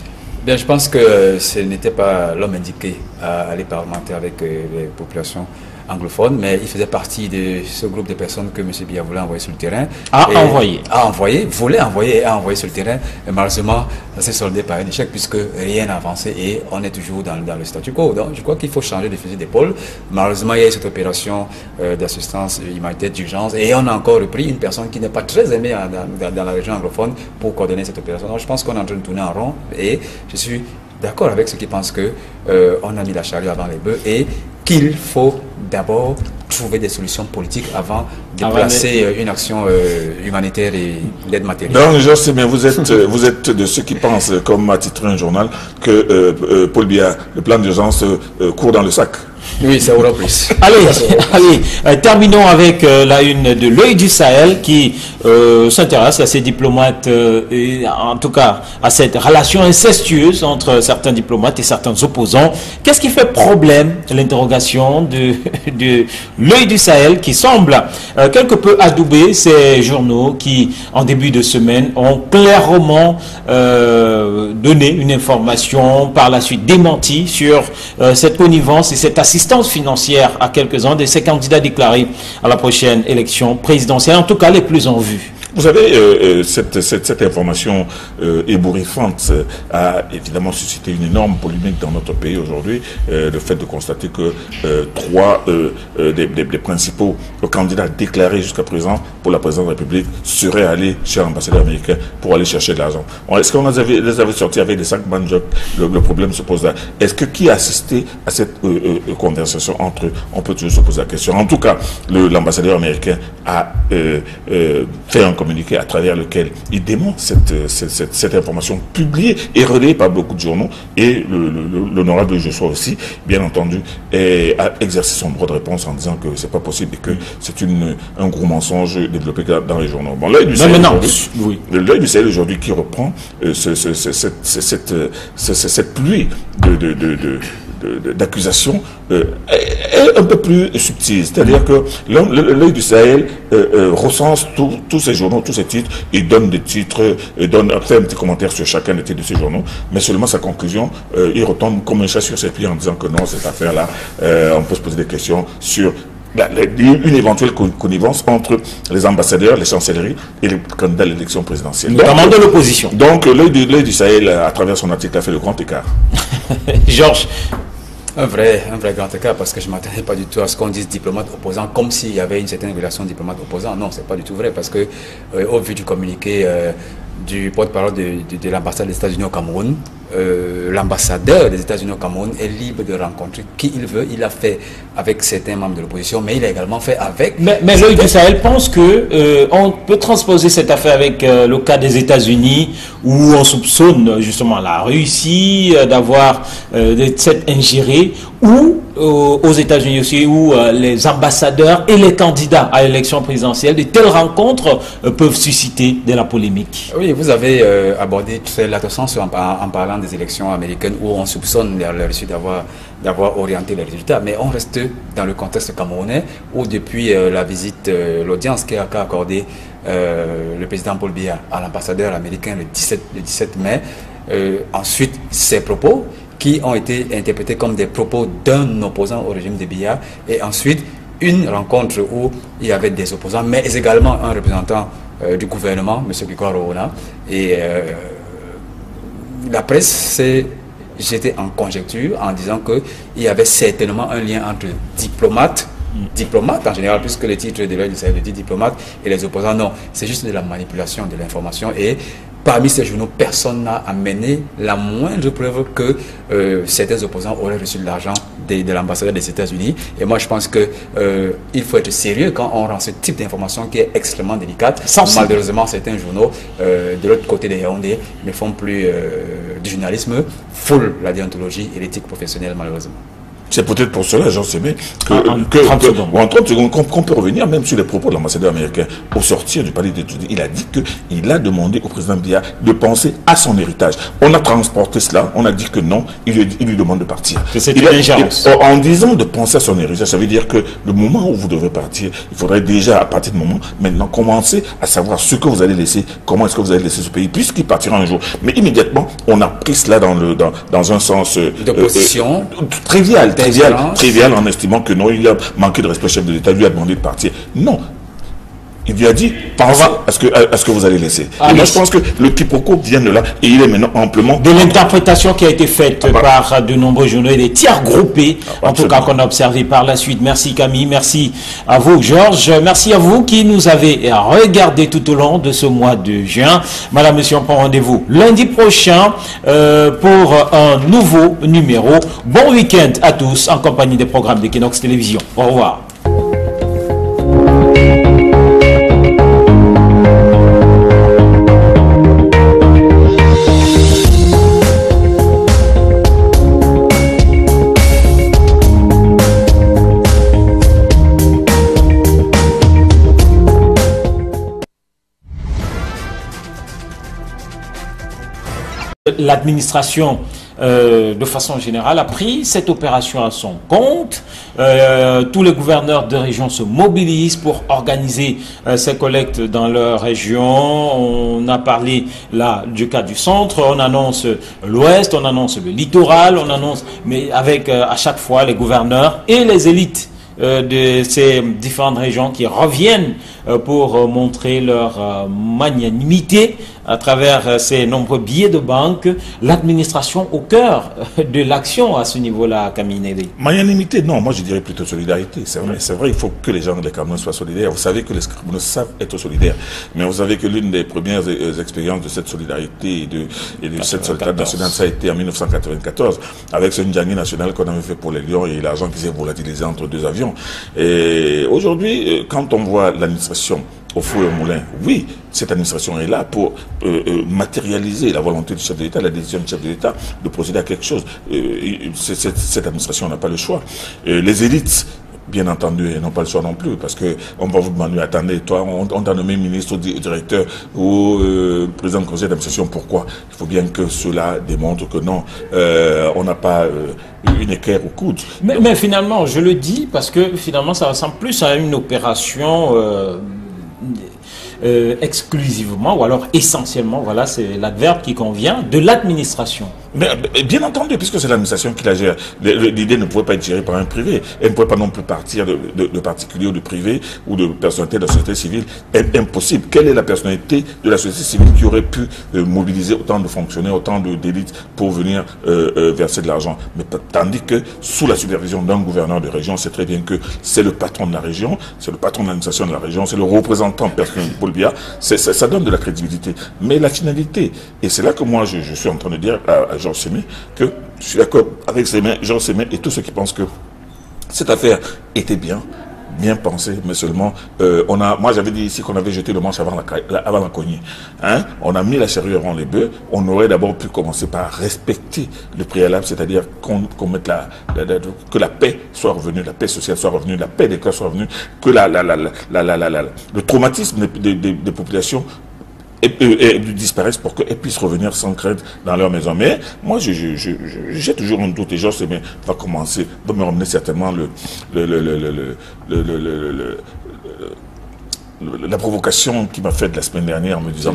Bien, je pense que ce n'était pas l'homme indiqué à aller parlementer avec les populations anglophone, mais il faisait partie de ce groupe de personnes que M. Biya voulait envoyer sur le terrain. Voulait envoyer et a envoyé sur le terrain. Mais malheureusement, ça s'est soldé par un échec puisque rien n'a avancé et on est toujours dans le statu quo. Donc je crois qu'il faut changer de fusil d'épaule. Malheureusement, il y a eu cette opération d'assistance humanitaire d'urgence et on a encore repris une personne qui n'est pas très aimée dans la région anglophone pour coordonner cette opération. Donc je pense qu'on est en train de tourner en rond et je suis d'accord avec ceux qui pensent qu'on a mis la charrue avant les bœufs et qu'il faut d'abord trouver des solutions politiques avant de placer une action humanitaire et d'aide matérielle. Donc, je sais bien, vous êtes de ceux qui pensent, comme a titré un journal, que Paul Biya, le plan d'urgence, court dans le sac. Oui, c'est Europlus. Allez, terminons avec la une de l'œil du Sahel qui s'intéresse à ces diplomates, et en tout cas à cette relation incestueuse entre certains diplomates et certains opposants. Qu'est-ce qui fait problème? L'interrogation de l'œil du Sahel qui semble quelque peu adouber ces journaux qui, en début de semaine, ont clairement donné une information, par la suite démentie sur cette connivence et cette assistance financière à quelques-uns de ces candidats déclarés à la prochaine élection présidentielle, en tout cas les plus en vue. Vous savez, cette information ébouriffante a évidemment suscité une énorme polémique dans notre pays aujourd'hui. Le fait de constater que trois des principaux candidats déclarés jusqu'à présent pour la présidence de la République seraient allés chez l'ambassadeur américain pour aller chercher de l'argent. Est-ce qu'on les avait sortis avec des sacs banjok? Le problème se pose là. Est-ce que qui a assisté à cette conversation entre eux? On peut toujours se poser la question. En tout cas, l'ambassadeur américain a fait un communiqué à travers lequel il démontre cette information publiée et relayée par beaucoup de journaux, et l'honorable Joshua aussi, bien entendu, a exercé son droit de réponse en disant que c'est pas possible et que c'est un gros mensonge développé dans les journaux. Bon, l'œil du Sahel aujourd'hui qui reprend cette pluie d'accusations est un peu plus subtile. C'est-à-dire que l'œil du Sahel recense tous ces journaux, tous ces titres, et donne des titres, fait un petit commentaire sur chacun des titres de ces journaux, mais seulement sa conclusion, il retombe comme un chat sur ses pieds en disant que non, cette affaire-là, on peut se poser des questions sur une éventuelle connivence entre les ambassadeurs, les chancelleries et les candidats à l'élection présidentielle. Notamment de l'opposition. Donc l'œil du Sahel, à travers son article, a fait le grand écart. Georges. Un vrai grand écart, parce que je ne m'attendais pas du tout à ce qu'on dise diplomate opposant, comme s'il y avait une certaine relation diplomate opposant. Non, c'est pas du tout vrai, parce que au vu du communiqué du porte-parole de l'ambassade des États-Unis au Cameroun, l'ambassadeur des États-Unis au Cameroun est libre de rencontrer qui il veut. Il l'a fait avec certains membres de l'opposition, mais il a également fait avec... Mais l'œil du Sahel pense que on peut transposer cette affaire avec le cas des États-Unis, où on soupçonne justement la Russie d'avoir cette ingérée, ou aux États-Unis aussi, où les ambassadeurs et les candidats à l'élection présidentielle, de telles rencontres peuvent susciter de la polémique. Oui, vous avez abordé l'attention en parlant des élections américaines où on soupçonne la Russie d'avoir orienté les résultats, mais on reste dans le contexte camerounais où depuis la visite, l'audience qu'a accordé le président Paul Biya à l'ambassadeur américain le 17 mai, ensuite ses propos qui ont été interprétés comme des propos d'un opposant au régime de Biya, et ensuite une rencontre où il y avait des opposants, mais également un représentant du gouvernement, M. Bikor Ouna, et la presse s'est j'étais en conjecture en disant qu'il y avait certainement un lien entre diplomates en général, puisque le titre de l'œil du dit diplomate, et les opposants, non. C'est juste de la manipulation de l'information. Et parmi ces journaux, personne n'a amené la moindre preuve que certains opposants auraient reçu de l'argent de l'ambassadeur des États-Unis. Et moi, je pense qu'il faut être sérieux quand on rend ce type d'information qui est extrêmement délicate. Malheureusement, certains journaux, de l'autre côté des Yaoundé, ne font plus du journalisme, foulent la déontologie et l'éthique professionnelle, malheureusement. C'est peut-être pour cela, Jean Sémé, en 30 secondes, qu'on peut revenir même sur les propos de l'ambassadeur américain. Au sortir du palais d'études, il a dit qu'il a demandé au président Biya de penser à son héritage. On a transporté cela, on a dit que non, il lui demande de partir. C'est une ingérence. En disant de penser à son héritage, ça veut dire que le moment où vous devrez partir, il faudrait déjà, à partir du moment, maintenant, commencer à savoir ce que vous allez laisser, comment est-ce que vous allez laisser ce pays, puisqu'il partira un jour. Mais immédiatement, on a pris cela dans un sens d'opposition trivial en estimant que non, il a manqué de respect au chef de l'État, il lui a demandé de partir. Non. Il lui a dit, pensez à ce que vous allez laisser. Et moi, je pense que le quiproquo vient de là et il est maintenant amplement... De l'interprétation qui a été faite par de nombreux journaux et des tiers groupés, en tout cas qu'on a observé par la suite. Merci Camille, merci à vous Georges, merci à vous qui nous avez regardé tout au long de ce mois de juin. Madame, monsieur, on prend rendez-vous lundi prochain pour un nouveau numéro. Bon week-end à tous en compagnie des programmes d'Equinox Télévision. Au revoir. L'administration, de façon générale, a pris cette opération à son compte. Tous les gouverneurs de région se mobilisent pour organiser ces collectes dans leur région. On a parlé là du cas du centre, on annonce l'ouest, on annonce le littoral, on annonce, mais avec à chaque fois les gouverneurs et les élites de ces différentes régions qui reviennent pour montrer leur magnanimité à travers ces nombreux billets de banque, l'administration au cœur de l'action à ce niveau-là, Camille Nédé. Magnanimité, non, moi je dirais plutôt solidarité. C'est vrai, il faut que les gens des Cameroun soient solidaires. Vous savez que les Camerounais savent être solidaires. Mais vous savez que l'une des premières expériences de cette solidarité et de cette solidarité nationale, ça a été en 1994, avec ce Ndjangi national qu'on avait fait pour les Lions et l'argent qui s'est volatilisé entre deux avions. Et aujourd'hui, quand on voit l'administration au four et au moulin, oui, cette administration est là pour matérialiser la volonté du chef de l'État, la décision du chef de l'État de procéder à quelque chose. Cette administration n'a pas le choix. Les élites, bien entendu, n'ont pas le choix non plus, parce que on va vous demander, attendez, toi, on t'a nommé ministre ou directeur ou président du conseil d'administration, pourquoi? Il faut bien que cela démontre que non, on n'a pas une équerre au coude. Mais finalement, je le dis parce que finalement, ça ressemble plus à une opération exclusivement, ou alors essentiellement, voilà, c'est l'adverbe qui convient, de l'administration. Mais bien entendu, puisque c'est l'administration qui la gère. L'idée ne pouvait pas être gérée par un privé. Elle ne pouvait pas non plus partir de particuliers ou de privés ou de personnalités de la société civile. Impossible. Quelle est la personnalité de la société civile qui aurait pu mobiliser autant de fonctionnaires, autant d'élites pour venir verser de l'argent? Mais tandis que sous la supervision d'un gouverneur de région, c'est très bien que c'est le patron de la région, c'est le patron de l'administration de la région, c'est le représentant personnel de Paul Biya. Ça donne de la crédibilité. Mais la finalité, et c'est là que moi je suis en train de dire à Georges Sémé que je suis d'accord avec Georges Sémé et tous ceux qui pensent que cette affaire était bien pensée, mais seulement moi j'avais dit ici qu'on avait jeté le manche avant la cognée. Hein? On a mis la charrue avant les bœufs. On aurait d'abord pu commencer par respecter le préalable, c'est-à-dire qu'on mette que la paix soit revenue, la paix sociale soit revenue, la paix des cœurs soit revenue, que le traumatisme des populations disparaissent pour qu'elles puissent revenir sans crainte dans leur maison. Mais moi, j'ai toujours un doute et Georges Sémé va me ramener certainement la provocation qu'il m'a faite la semaine dernière en me disant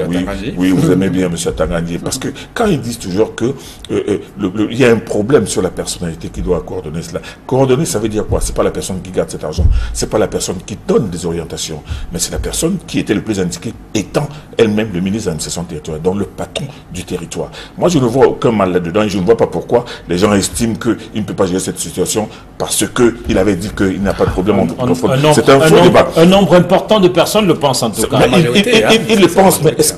oui, vous aimez bien M. Tangandji, parce que quand ils disent toujours que il y a un problème sur la personnalité qui doit coordonner cela. Coordonner, ça veut dire quoi? C'est pas la personne qui garde cet argent, c'est pas la personne qui donne des orientations, mais c'est la personne qui était le plus indiquée, étant elle-même le ministre de l'administration territoriale, donc le patron du territoire. Moi, je ne vois aucun mal là-dedans et je ne vois pas pourquoi les gens estiment qu'il ne peut pas gérer cette situation parce qu'il avait dit qu'il n'a pas de problème. C'est un faux débat. Un nombre important de personnes le pensent en tout cas. Il le pense, mais est-ce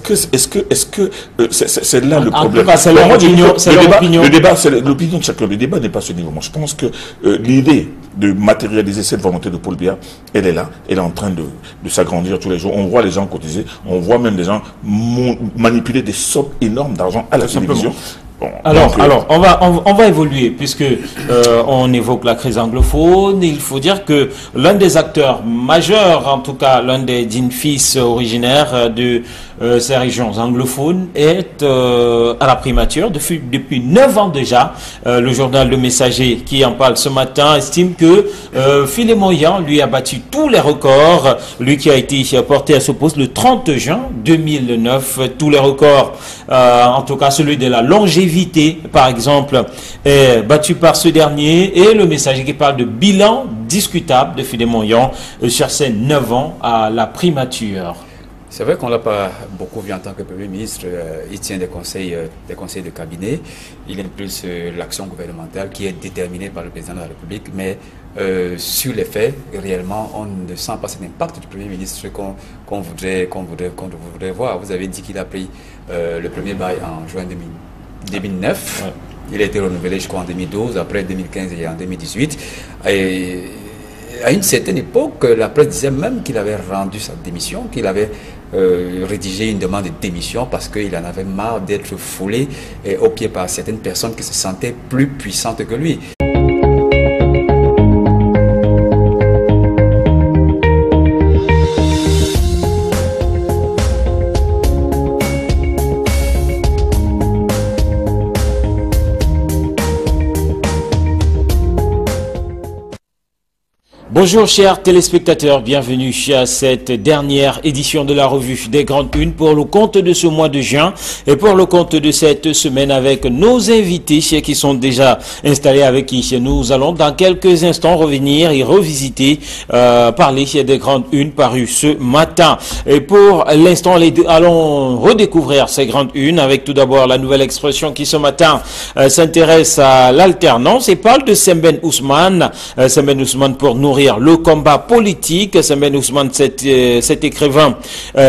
que c'est là le problème? En tout cas, c'est leur opinion. Le débat, c'est l'opinion de chacun. Le débat n'est pas ce niveau. Moi, je pense que l'idée de matérialiser cette volonté de Paul Biya, elle est là, elle est en train de s'agrandir tous les jours. On voit les gens cotiser, on voit même des gens manipuler des sommes énormes d'argent à la télévision. Bon, alors, on va évoluer puisque on évoque la crise anglophone. Il faut dire que l'un des acteurs majeurs, en tout cas l'un des dignes fils originaires de ces régions anglophones, est à la primature depuis 9 ans déjà. Le journal Le Messager qui en parle ce matin estime que Philémon Yan lui a battu tous les records. Lui qui a été porté à ce poste le 30 juin 2009. Tous les records, en tout cas celui de la longévité par exemple, est battu par ce dernier, et Le Messager qui parle de bilan discutable de Philémon Yan sur ses 9 ans à la primature. C'est vrai qu'on ne l'a pas beaucoup vu en tant que Premier ministre. Il tient des conseils de cabinet. Il impulse l'action gouvernementale qui est déterminée par le président de la République. Mais sur les faits, réellement, on ne sent pas cet impact du Premier ministre qu'on voudrait voir. Vous avez dit qu'il a pris le premier bail en juin 2009. Ouais. Il a été renouvelé, je crois, en 2012, après 2015 et en 2018. Et à une certaine époque, la presse disait même qu'il avait rendu sa démission, qu'il avait rédigé une demande de démission parce qu'il en avait marre d'être foulé au pied par certaines personnes qui se sentaient plus puissantes que lui. Bonjour chers téléspectateurs, bienvenue à cette dernière édition de la revue des Grandes Unes pour le compte de ce mois de juin et pour le compte de cette semaine avec nos invités qui sont déjà installés, avec qui nous allons dans quelques instants revenir et revisiter, parler des Grandes Unes parues ce matin. Et pour l'instant, allons redécouvrir ces Grandes Unes avec tout d'abord la nouvelle expression qui ce matin s'intéresse à l'alternance et parle de Semben Ousmane. Semben Ousmane pour nourrir le combat politique. Semben Ousmane, cet écrivain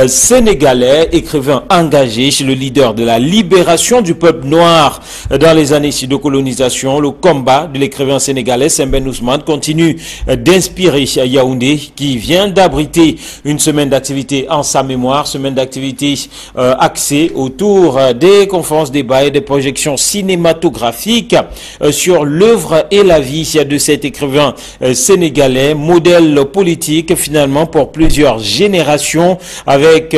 sénégalais, écrivain engagé, le leader de la libération du peuple noir dans les années de colonisation. Le combat de l'écrivain sénégalais Semben Ousmane continue d'inspirer Yaoundé, qui vient d'abriter une semaine d'activité en sa mémoire, semaine d'activité axée autour des conférences, débats et des projections cinématographiques sur l'œuvre et la vie de cet écrivain sénégalais, modèle politique finalement pour plusieurs générations, avec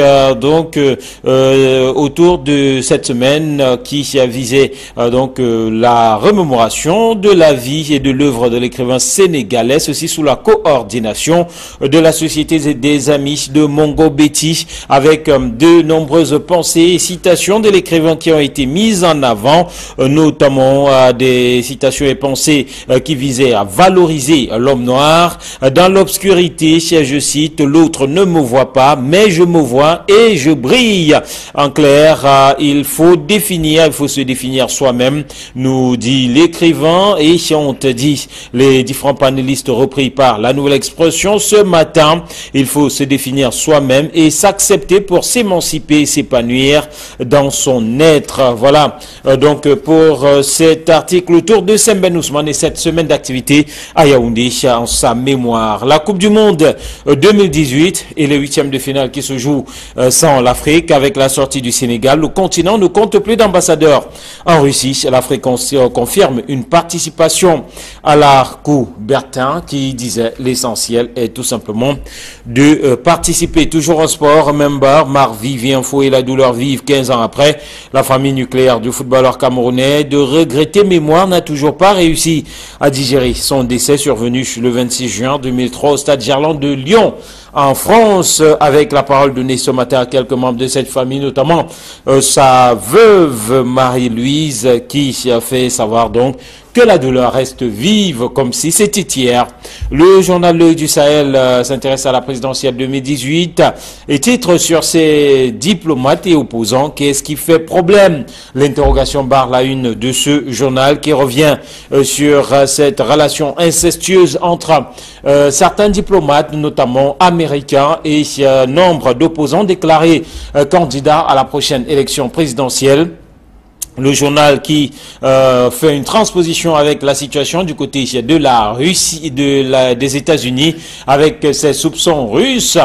autour de cette semaine qui visait la remémoration de la vie et de l'œuvre de l'écrivain sénégalais, ceci sous la coordination de la Société des Amis de Mongo Betty, avec de nombreuses pensées et citations de l'écrivain qui ont été mises en avant, notamment des citations et pensées qui visaient à valoriser l'homme noir. Dans l'obscurité, je cite, l'autre ne me voit pas, mais je me vois et je brille. En clair, il faut se définir soi-même, nous dit l'écrivain, et on te dit les différents panélistes repris par la nouvelle expression ce matin, il faut se définir soi-même et s'accepter pour s'émanciper et s'épanouir dans son être. Voilà donc pour cet article autour de Semben Ousmane et cette semaine d'activité à Yaoundé en sa mémoire. La Coupe du Monde 2018 et les 8e de finale qui se jouent sans l'Afrique. Avec la sortie du Sénégal, le continent ne compte plus d'ambassadeurs en Russie. L'Afrique confirme une participation à la Coupe Bertin qui disait l'essentiel est tout simplement de participer. Toujours en sport, Membar, Marc-Vivien Faux et la douleur vive 15 ans après. La famille nucléaire du footballeur camerounais de regretter mémoire n'a toujours pas réussi à digérer son décès survenu le 26 juin 2003 au stade Gerland de Lyon, en France, avec la parole donnée ce matin à quelques membres de cette famille, notamment sa veuve Marie-Louise, qui a fait savoir donc que la douleur reste vive comme si c'était hier. Le journal L'Œil du Sahel s'intéresse à la présidentielle 2018 et titre sur ces diplomates et opposants. Qu'est-ce qui fait problème? L'interrogation barre la une de ce journal qui revient sur cette relation incestueuse entre certains diplomates, notamment américains, et nombre d'opposants déclarés candidats à la prochaine élection présidentielle. Le journal qui fait une transposition avec la situation du côté de la Russie, des États-Unis, avec ses soupçons russes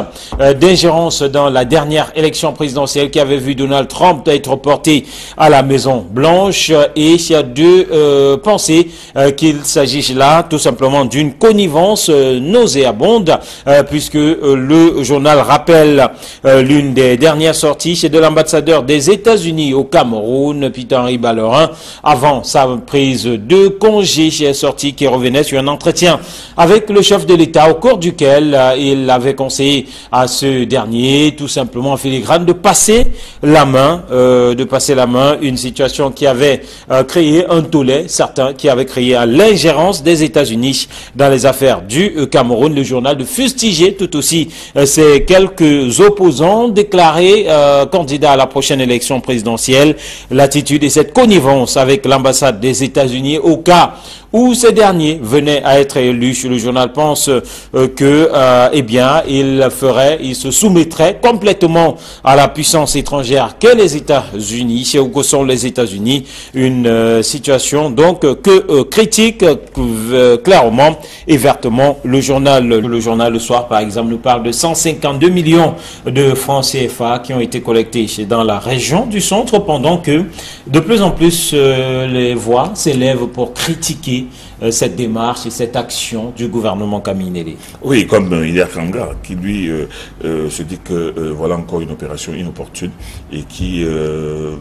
d'ingérence dans la dernière élection présidentielle qui avait vu Donald Trump être porté à la Maison Blanche, et il y a de penser qu'il s'agit là tout simplement d'une connivence nauséabonde, puisque le journal rappelle l'une des dernières sorties de l'ambassadeur des États-Unis au Cameroun, Peter Henri Ballerin, avant sa prise de congé, est sorti qui revenait sur un entretien avec le chef de l'État au cours duquel il avait conseillé à ce dernier tout simplement en filigrane de passer la main, une situation qui avait créé un tollé, certains qui avaient créé à l'ingérence des États-Unis dans les affaires du Cameroun. Le journal de fustiger tout aussi ces quelques opposants déclarés candidats à la prochaine élection présidentielle. L'attitude et cette connivence avec l'ambassade des États-Unis au cas où ces derniers venaient à être élus. Le journal pense il se soumettrait complètement à la puissance étrangère qu'est les États-Unis, ou que sont les États-Unis. Une situation donc que critique clairement et vertement le journal. Le journal Le Soir, par exemple, nous parle de 152 millions de francs CFA qui ont été collectés dans la région du centre, pendant que de plus en plus les voix s'élèvent pour critiquer cette démarche et cette action du gouvernement Kaminele. Oui, comme Ilia Kanga, qui lui se dit que voilà encore une opération inopportune et qui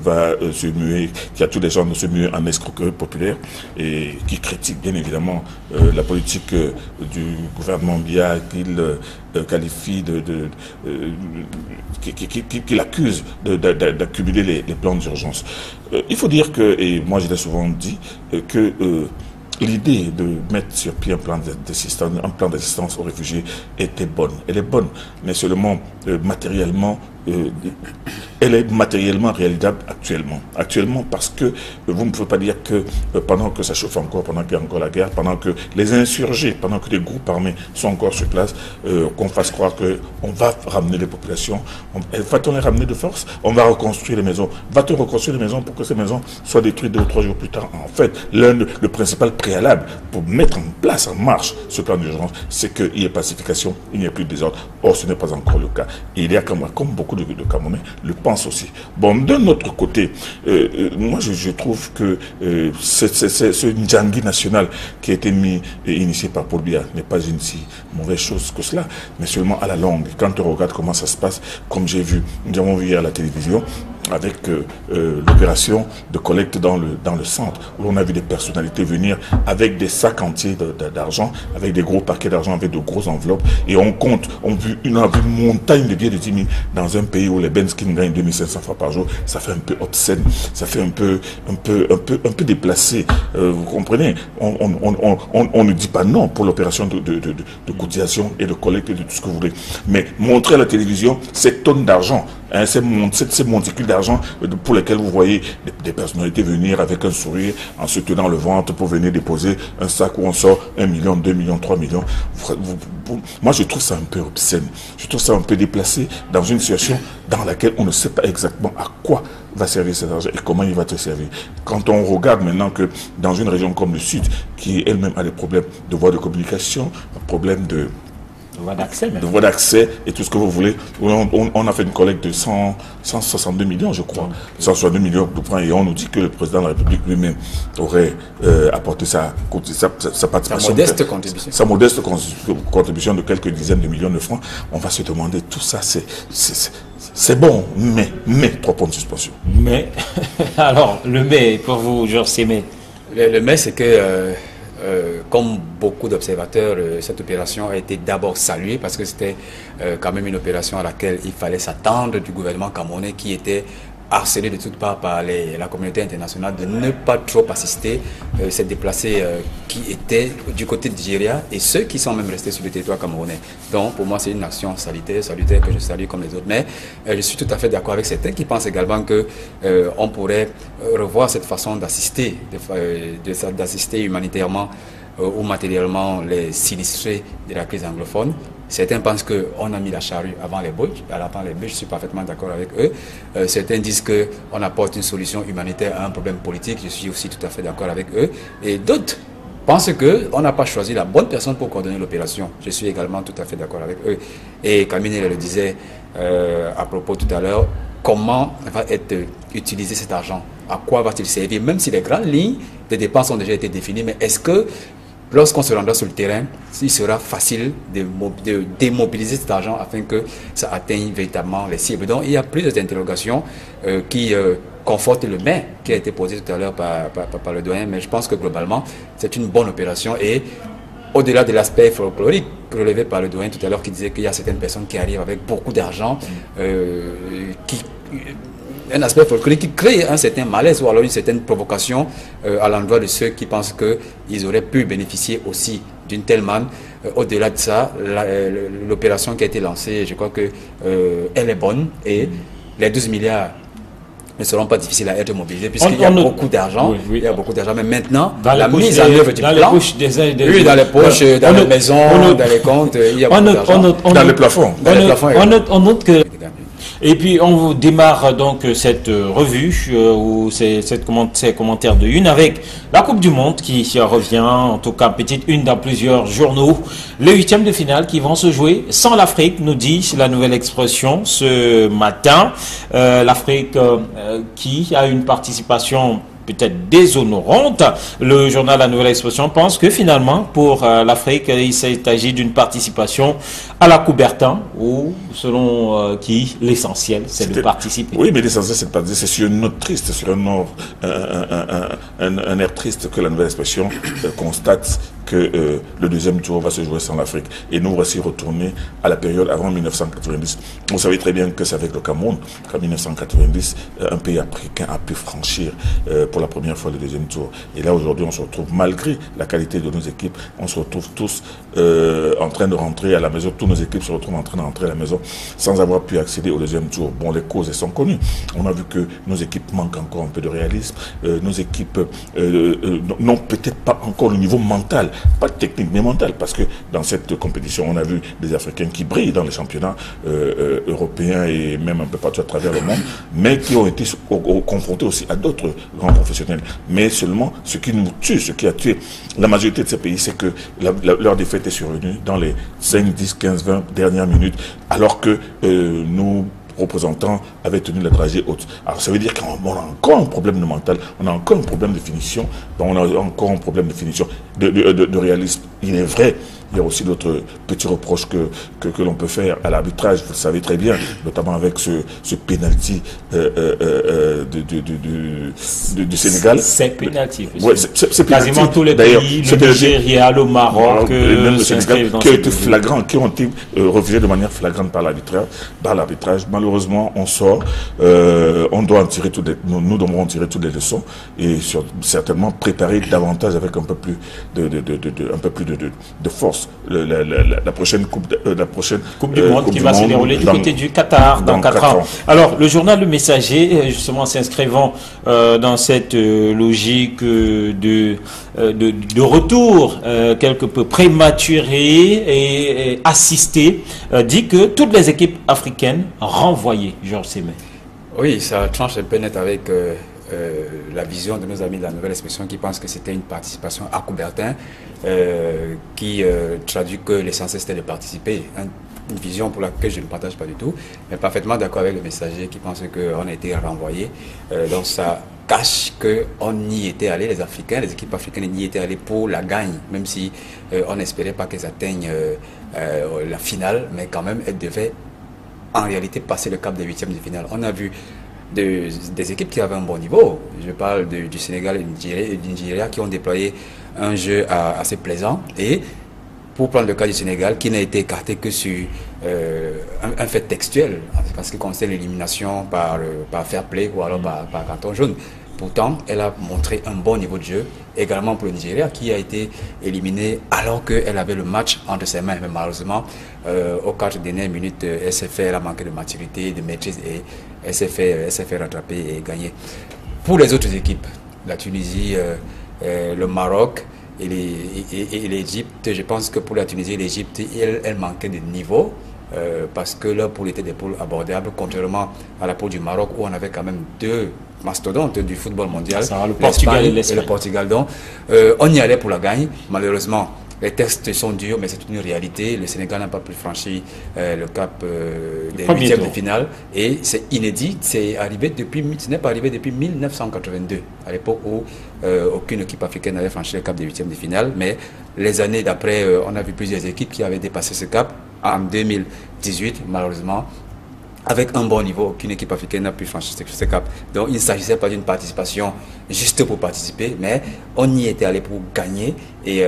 va se muer, qui a tous les gens de se muer en escroquerie populaire, et qui critique bien évidemment la politique du gouvernement Biya, qu'il qualifie qu'il accuse d'accumuler les plans d'urgence. Il faut dire que, et moi je l'ai souvent dit, que l'idée de mettre sur pied un plan d'assistance aux réfugiés était bonne. Elle est bonne, mais seulement matériellement, elle est matériellement réalisable actuellement. Actuellement, parce que vous ne pouvez pas dire que pendant que ça chauffe encore, pendant qu'il y a encore la guerre, pendant que les insurgés, pendant que les groupes armés sont encore sur place, qu'on fasse croire qu'on va ramener les populations. Va-t-on les ramener de force? On va reconstruire les maisons. Va-t-on reconstruire les maisons pour que ces maisons soient détruites 2 ou 3 jours plus tard? En fait, le principal préalable pour mettre en place, en marche, ce plan d'urgence, c'est qu'il y ait pacification, il n'y ait plus de désordre. Or, ce n'est pas encore le cas. Et il y a, comme beaucoup de Camerounais le pensent aussi. Bon, d'un autre côté, moi je trouve que ce Ndjangi national qui a été initié par Paul Biya n'est pas une si mauvaise chose que cela, mais seulement à la longue. Quand on regarde comment ça se passe, comme nous avons vu hier à la télévision, avec l'opération de collecte dans le centre, où on a vu des personnalités venir avec des sacs entiers d'argent, avec des gros paquets d'argent, avec de grosses enveloppes, et on a vu une montagne de billets de 10 000 dans un pays où les Benskin gagnent 2500 francs par jour. Ça fait un peu obscène, ça fait un peu déplacé. Vous comprenez? On ne dit pas non pour l'opération de cotisation et de collecte de tout ce que vous voulez, mais montrer à la télévision ces tonnes d'argent, hein, ces monticules d'argent pour lesquels vous voyez des personnalités venir avec un sourire en se tenant le ventre pour venir déposer un sac où on sort 1 million, 2 millions, 3 millions. Moi, je trouve ça un peu obscène. Je trouve ça un peu déplacé dans une situation dans laquelle on ne sait pas exactement à quoi va servir cet argent et comment il va te servir. Quand on regarde maintenant que dans une région comme le Sud, qui elle-même a des problèmes de voies de communication, un problème de voie d'accès et tout ce que vous voulez. On a fait une collecte de 162 millions, je crois. 162 millions de francs, et on nous dit que le président de la République lui-même aurait apporté sa participation. Sa modeste contribution de quelques dizaines de millions de francs. On va se demander, tout ça, c'est bon, mais 3 points de suspension. Mais, alors, le mais, pour vous, Georges Sémé. Le mais, c'est que comme beaucoup d'observateurs, cette opération a été d'abord saluée parce que c'était quand même une opération à laquelle il fallait s'attendre du gouvernement camerounais qui était harcelé de toutes parts par la communauté internationale de ne pas trop assister ces déplacés qui étaient du côté de Nigeria et ceux qui sont même restés sur le territoire camerounais. Donc pour moi c'est une action salutaire que je salue comme les autres. Mais je suis tout à fait d'accord avec certains qui pensent également que on pourrait revoir cette façon d'assister, d'assister humanitairement ou matériellement les sinistrés de la crise anglophone. Certains pensent qu'on a mis la charrue avant les bœufs. Je suis parfaitement d'accord avec eux. Certains disent qu'on apporte une solution humanitaire à un problème politique. Je suis aussi tout à fait d'accord avec eux. Et d'autres pensent qu'on n'a pas choisi la bonne personne pour coordonner l'opération. Je suis également tout à fait d'accord avec eux. Et Kamine le disait à propos tout à l'heure, comment va être utilisé cet argent? À quoi va-t-il servir? Même si les grandes lignes de dépenses ont déjà été définies, mais est-ce que lorsqu'on se rendra sur le terrain, il sera facile de démobiliser cet argent afin que ça atteigne véritablement les cibles? Donc il y a plusieurs interrogations qui confortent le mais qui a été posé tout à l'heure par le doyen, mais je pense que globalement c'est une bonne opération. Et au-delà de l'aspect folklorique relevé par le doyen tout à l'heure qui disait qu'il y a certaines personnes qui arrivent avec beaucoup d'argent, un aspect folklorique qui crée un certain malaise ou alors une certaine provocation à l'endroit de ceux qui pensent qu'ils auraient pu bénéficier aussi d'une telle manne. Au-delà de ça, l'opération qui a été lancée, je crois qu'elle est bonne et les 12 milliards ne seront pas difficiles à être mobilisés puisqu'il y a beaucoup d'argent. Il y a beaucoup d'argent, mais maintenant, la mise en œuvre du plan, dans les poches, dans les maisons, dans les comptes, il y a beaucoup d'argent. Dans les plafonds. On note que... Et puis on démarre donc cette revue ou ces commentaires de une avec la Coupe du Monde qui revient, en tout cas petite une dans plusieurs journaux. Les huitièmes de finale qui vont se jouer sans l'Afrique, nous dit la nouvelle expression ce matin. L'Afrique qui a une participation peut-être déshonorante. Le journal La Nouvelle Expression pense que finalement, pour l'Afrique, il s'agit d'une participation à la Coubertin, ou selon qui l'essentiel, c'est de participer. Oui, mais l'essentiel, c'est de participer. C'est sur une note triste, sur un air triste que La Nouvelle Expression constate que le deuxième tour va se jouer sans l'Afrique. Et nous voici retournés à la période avant 1990. Vous savez très bien que c'est avec le Cameroun qu'en 1990, un pays africain a pu franchir pour la première fois le deuxième tour. Et là, aujourd'hui, on se retrouve, malgré la qualité de nos équipes, on se retrouve tous en train de rentrer à la maison. Tous nos équipes se retrouvent en train de rentrer à la maison sans avoir pu accéder au deuxième tour. Bon, les causes, elles sont connues. On a vu que nos équipes manquent encore un peu de réalisme. Nos équipes n'ont peut-être pas encore le niveau mental, pas technique, mais mental, parce que dans cette compétition, on a vu des Africains qui brillent dans les championnats européens et même un peu partout à travers le monde, mais qui ont été confrontés aussi à d'autres grands professionnels. Mais seulement, ce qui nous tue, ce qui a tué la majorité de ces pays, c'est que leur défaite est survenue dans les 5, 10, 15, 20 dernières minutes, alors que nous représentants avaient tenu la dragée haute. Alors ça veut dire qu'on a encore un problème de mental, on a encore un problème de finition, on a encore un problème de finition, de réalisme. Il est vrai, il y a aussi d'autres petits reproches que l'on peut faire à l'arbitrage, vous le savez très bien, notamment avec ce penalty du Sénégal. C'est penalty. Ouais, c'est quasiment tous les pays, le Nigeria, le Maroc, même le Sénégal, qui ont été flagrants, qui ont été refusés de manière flagrante par l'arbitrage. Malheureusement, on sort, on doit en tirer nous devrons en tirer toutes les leçons et certainement préparer davantage avec un peu plus de force la prochaine Coupe du Monde qui va se dérouler du côté du Qatar dans 4 ans. Alors, le journal Le Messager, justement s'inscrivant dans cette logique de retour quelque peu prématuré et assisté, dit que toutes les équipes africaines renvoyées, Georges Sémé. Oui, ça tranche un peu net avec la vision de nos amis de la Nouvelle Expression qui pensent que c'était une participation à Coubertin qui traduit que l'essentiel c'était de participer. Une vision pour laquelle je ne partage pas du tout, mais parfaitement d'accord avec le messager qui pense qu'on a été renvoyé. Donc ça cache qu'on y était allé, les Africains, les équipes africaines y étaient allées pour la gagne, même si on n'espérait pas qu'elles atteignent la finale, mais quand même elles devaient en réalité passer le cap des huitièmes de finale. On a vu des équipes qui avaient un bon niveau. Je parle du Sénégal et du Nigeria qui ont déployé un jeu assez plaisant. Et pour prendre le cas du Sénégal, qui n'a été écarté que sur un fait textuel, en ce qui concerne l'élimination par fair play ou alors par carton jaune. Pourtant, elle a montré un bon niveau de jeu, également pour le Nigeria, qui a été éliminé alors qu'elle avait le match entre ses mains. Mais malheureusement, aux 4 dernières minutes, elle a manqué de maturité, de maîtrise, et elle s'est fait rattraper et gagner. Pour les autres équipes, la Tunisie, le Maroc et l'Égypte, je pense que pour la Tunisie et l'Égypte, elle manquait de niveau. Parce que leur poule était des poules abordables, contrairement à la poule du Maroc où on avait quand même 2 mastodontes du football mondial, le Portugal et le Portugal. Donc, on y allait pour la gagne. Malheureusement, les tests sont durs, mais c'est une réalité. Le Sénégal n'a pas pu franchir le cap des 8e de finale. Et c'est inédit. Ce n'est pas arrivé depuis 1982, à l'époque où aucune équipe africaine n'avait franchi le cap des 8e de finale. Mais les années d'après, on a vu plusieurs équipes qui avaient dépassé ce cap. En 2018, malheureusement, avec un bon niveau, aucune équipe africaine n'a pu franchir ce cap. Donc il ne s'agissait pas d'une participation juste pour participer, mais on y était allé pour gagner. Et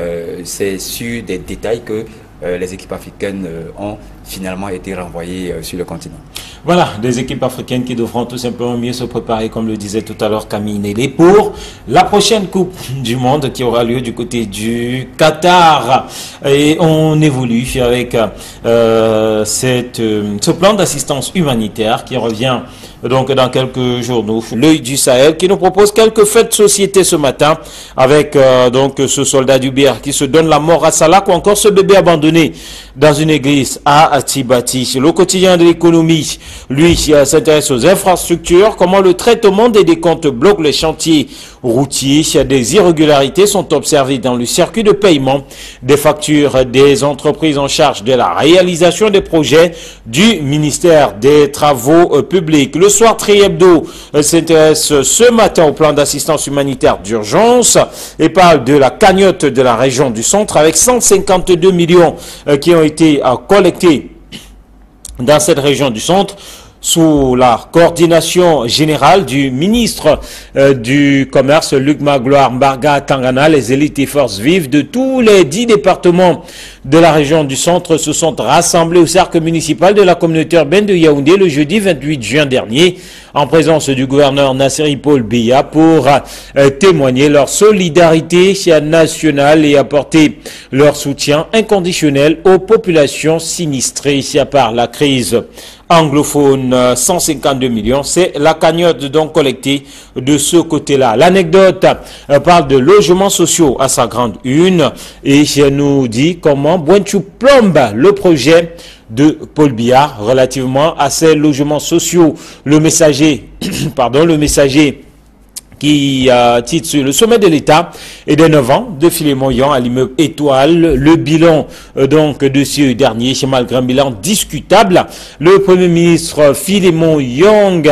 c'est sur des détails que les équipes africaines ont finalement été renvoyées sur le continent. Voilà, des équipes africaines qui devront tout simplement mieux se préparer, comme le disait tout à l'heure Camille Nélé, pour la prochaine Coupe du Monde qui aura lieu du côté du Qatar. Et on évolue avec ce plan d'assistance humanitaire qui revient donc dans quelques journaux. L'œil du Sahel qui nous propose quelques faits de société ce matin avec donc ce soldat du BR qui se donne la mort à Salak ou encore ce bébé abandonné dans une église à Tibati. Le quotidien de l'économie, lui, s'intéresse aux infrastructures, comment le traitement des décomptes bloque les chantiers routiers. Des irrégularités sont observées dans le circuit de paiement des factures des entreprises en charge de la réalisation des projets du ministère des Travaux publics. Le soir, Tri-Hebdo s'intéresse ce matin au plan d'assistance humanitaire d'urgence et parle de la cagnotte de la région du centre avec 152 millions qui ont été collectés dans cette région du centre sous la coordination générale du ministre du Commerce, Luc Magloire Mbarga Tangana. Les élites et forces vives de tous les 10 départements de la région du centre se sont rassemblés au cercle municipal de la communauté urbaine de Yaoundé le jeudi 28 juin dernier en présence du gouverneur Nasseri Paul Biya pour témoigner leur solidarité nationale et apporter leur soutien inconditionnel aux populations sinistrées par la crise anglophone. 152 millions, c'est la cagnotte donc collectée de ce côté-là. L'anecdote parle de logements sociaux à sa grande une et nous dit comment Boinchou plombe le projet de Paul Biya relativement à ces logements sociaux. Le messager, le messager qui titre sur le sommet de l'État et des 9 ans de Philémon Yon à l'immeuble Étoile. Le bilan donc de ce dernier, malgré un bilan discutable, le Premier ministre Philémon Yang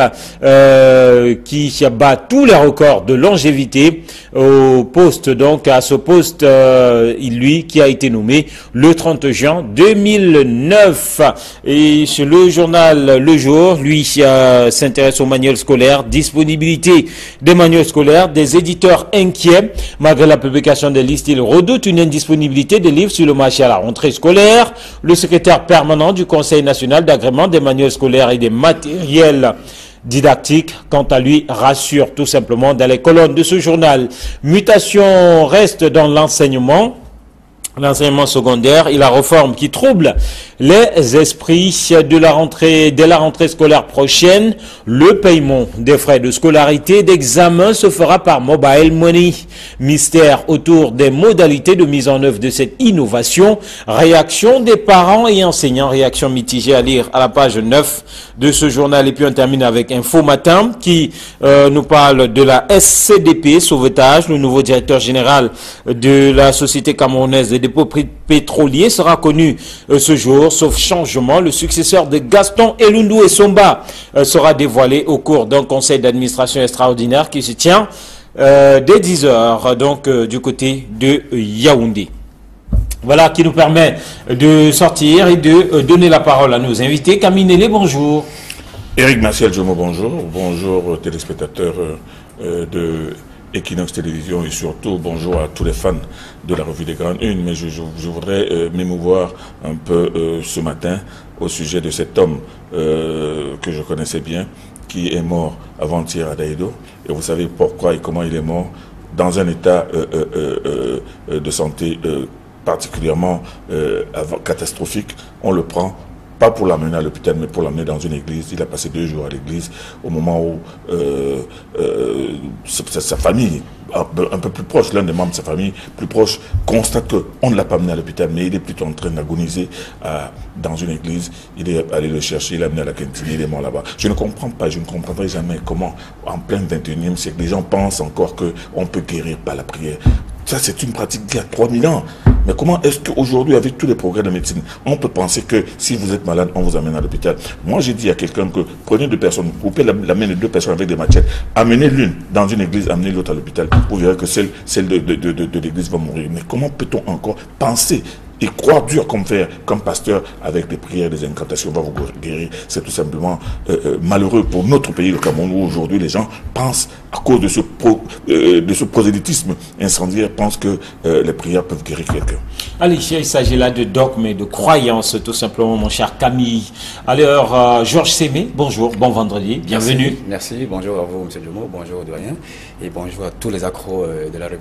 qui bat tous les records de longévité au poste, donc à ce poste, lui qui a été nommé le 30 juin 2009. Et sur le journal Le Jour, lui s'intéresse au manuel scolaire, disponibilité des manuels scolaires, des éditeurs inquiets. Malgré la publication des listes, ils redoutent une indisponibilité des livres sur le marché à la rentrée scolaire. Le secrétaire permanent du Conseil national d'agrément des manuels scolaires et des matériels didactiques, quant à lui, rassure tout simplement dans les colonnes de ce journal. Mutation reste dans l'enseignement secondaire et la réforme qui trouble les esprits dès la rentrée scolaire prochaine. Le paiement des frais de scolarité d'examen se fera par mobile money. Mystère autour des modalités de mise en œuvre de cette innovation. Réaction des parents et enseignants. Réaction mitigée à lire à la page 9 de ce journal. Et puis on termine avec Info Matin qui nous parle de la SCDP Sauvetage. Le nouveau directeur général de la Société camerounaise des dépôts pétroliers sera connu ce jour. Sauf changement, le successeur de Gaston Elundou Essomba sera dévoilé au cours d'un conseil d'administration extraordinaire qui se tient dès 10 h donc du côté de Yaoundé. Voilà qui nous permet de sortir et de donner la parole à nos invités. Camille Nélé, bonjour. Éric Martial Jomo, bonjour. Bonjour téléspectateurs de Equinox Télévision et surtout bonjour à tous les fans de la revue des Grandes Unes. Mais je voudrais m'émouvoir un peu ce matin au sujet de cet homme que je connaissais bien, qui est mort avant-hier à Daïdo. Et vous savez pourquoi et comment il est mort? Dans un état de santé particulièrement catastrophique. On le prend pas pour l'amener à l'hôpital, mais pour l'amener dans une église. Il a passé 2 jours à l'église au moment où sa famille, un peu plus proche, l'un des membres de sa famille plus proche, constate qu'on ne l'a pas amené à l'hôpital, mais il est plutôt en train d'agoniser dans une église. Il est allé le chercher, il l'a amené à la cantine, il est mort là-bas. Je ne comprends pas, je ne comprendrai jamais comment, en plein 21e siècle, les gens pensent encore qu'on peut guérir par la prière. Ça, c'est une pratique d'il y a 3000 ans. Mais comment est-ce qu'aujourd'hui, avec tous les progrès de médecine, on peut penser que si vous êtes malade, on vous amène à l'hôpital? Moi, j'ai dit à quelqu'un que prenez 2 personnes, coupez la main de 2 personnes avec des machettes, amenez l'une dans une église, amenez l'autre à l'hôpital. Vous verrez que celle de l'église va mourir. Mais comment peut-on encore penser et croire dur comme fer, comme pasteur, avec des prières, des incantations, va vous guérir? C'est tout simplement malheureux pour notre pays, le Cameroun, où aujourd'hui les gens pensent, à cause de ce prosélytisme incendiaire, pensent que les prières peuvent guérir quelqu'un. Allez, il s'agit là de dogme et de croyance, tout simplement, mon cher Camille. Alors, Georges Sémé, bonjour, bon vendredi, bienvenue. Merci, bonjour à vous, M. Jomo, bonjour au doyen, et bonjour à tous les accros de la République.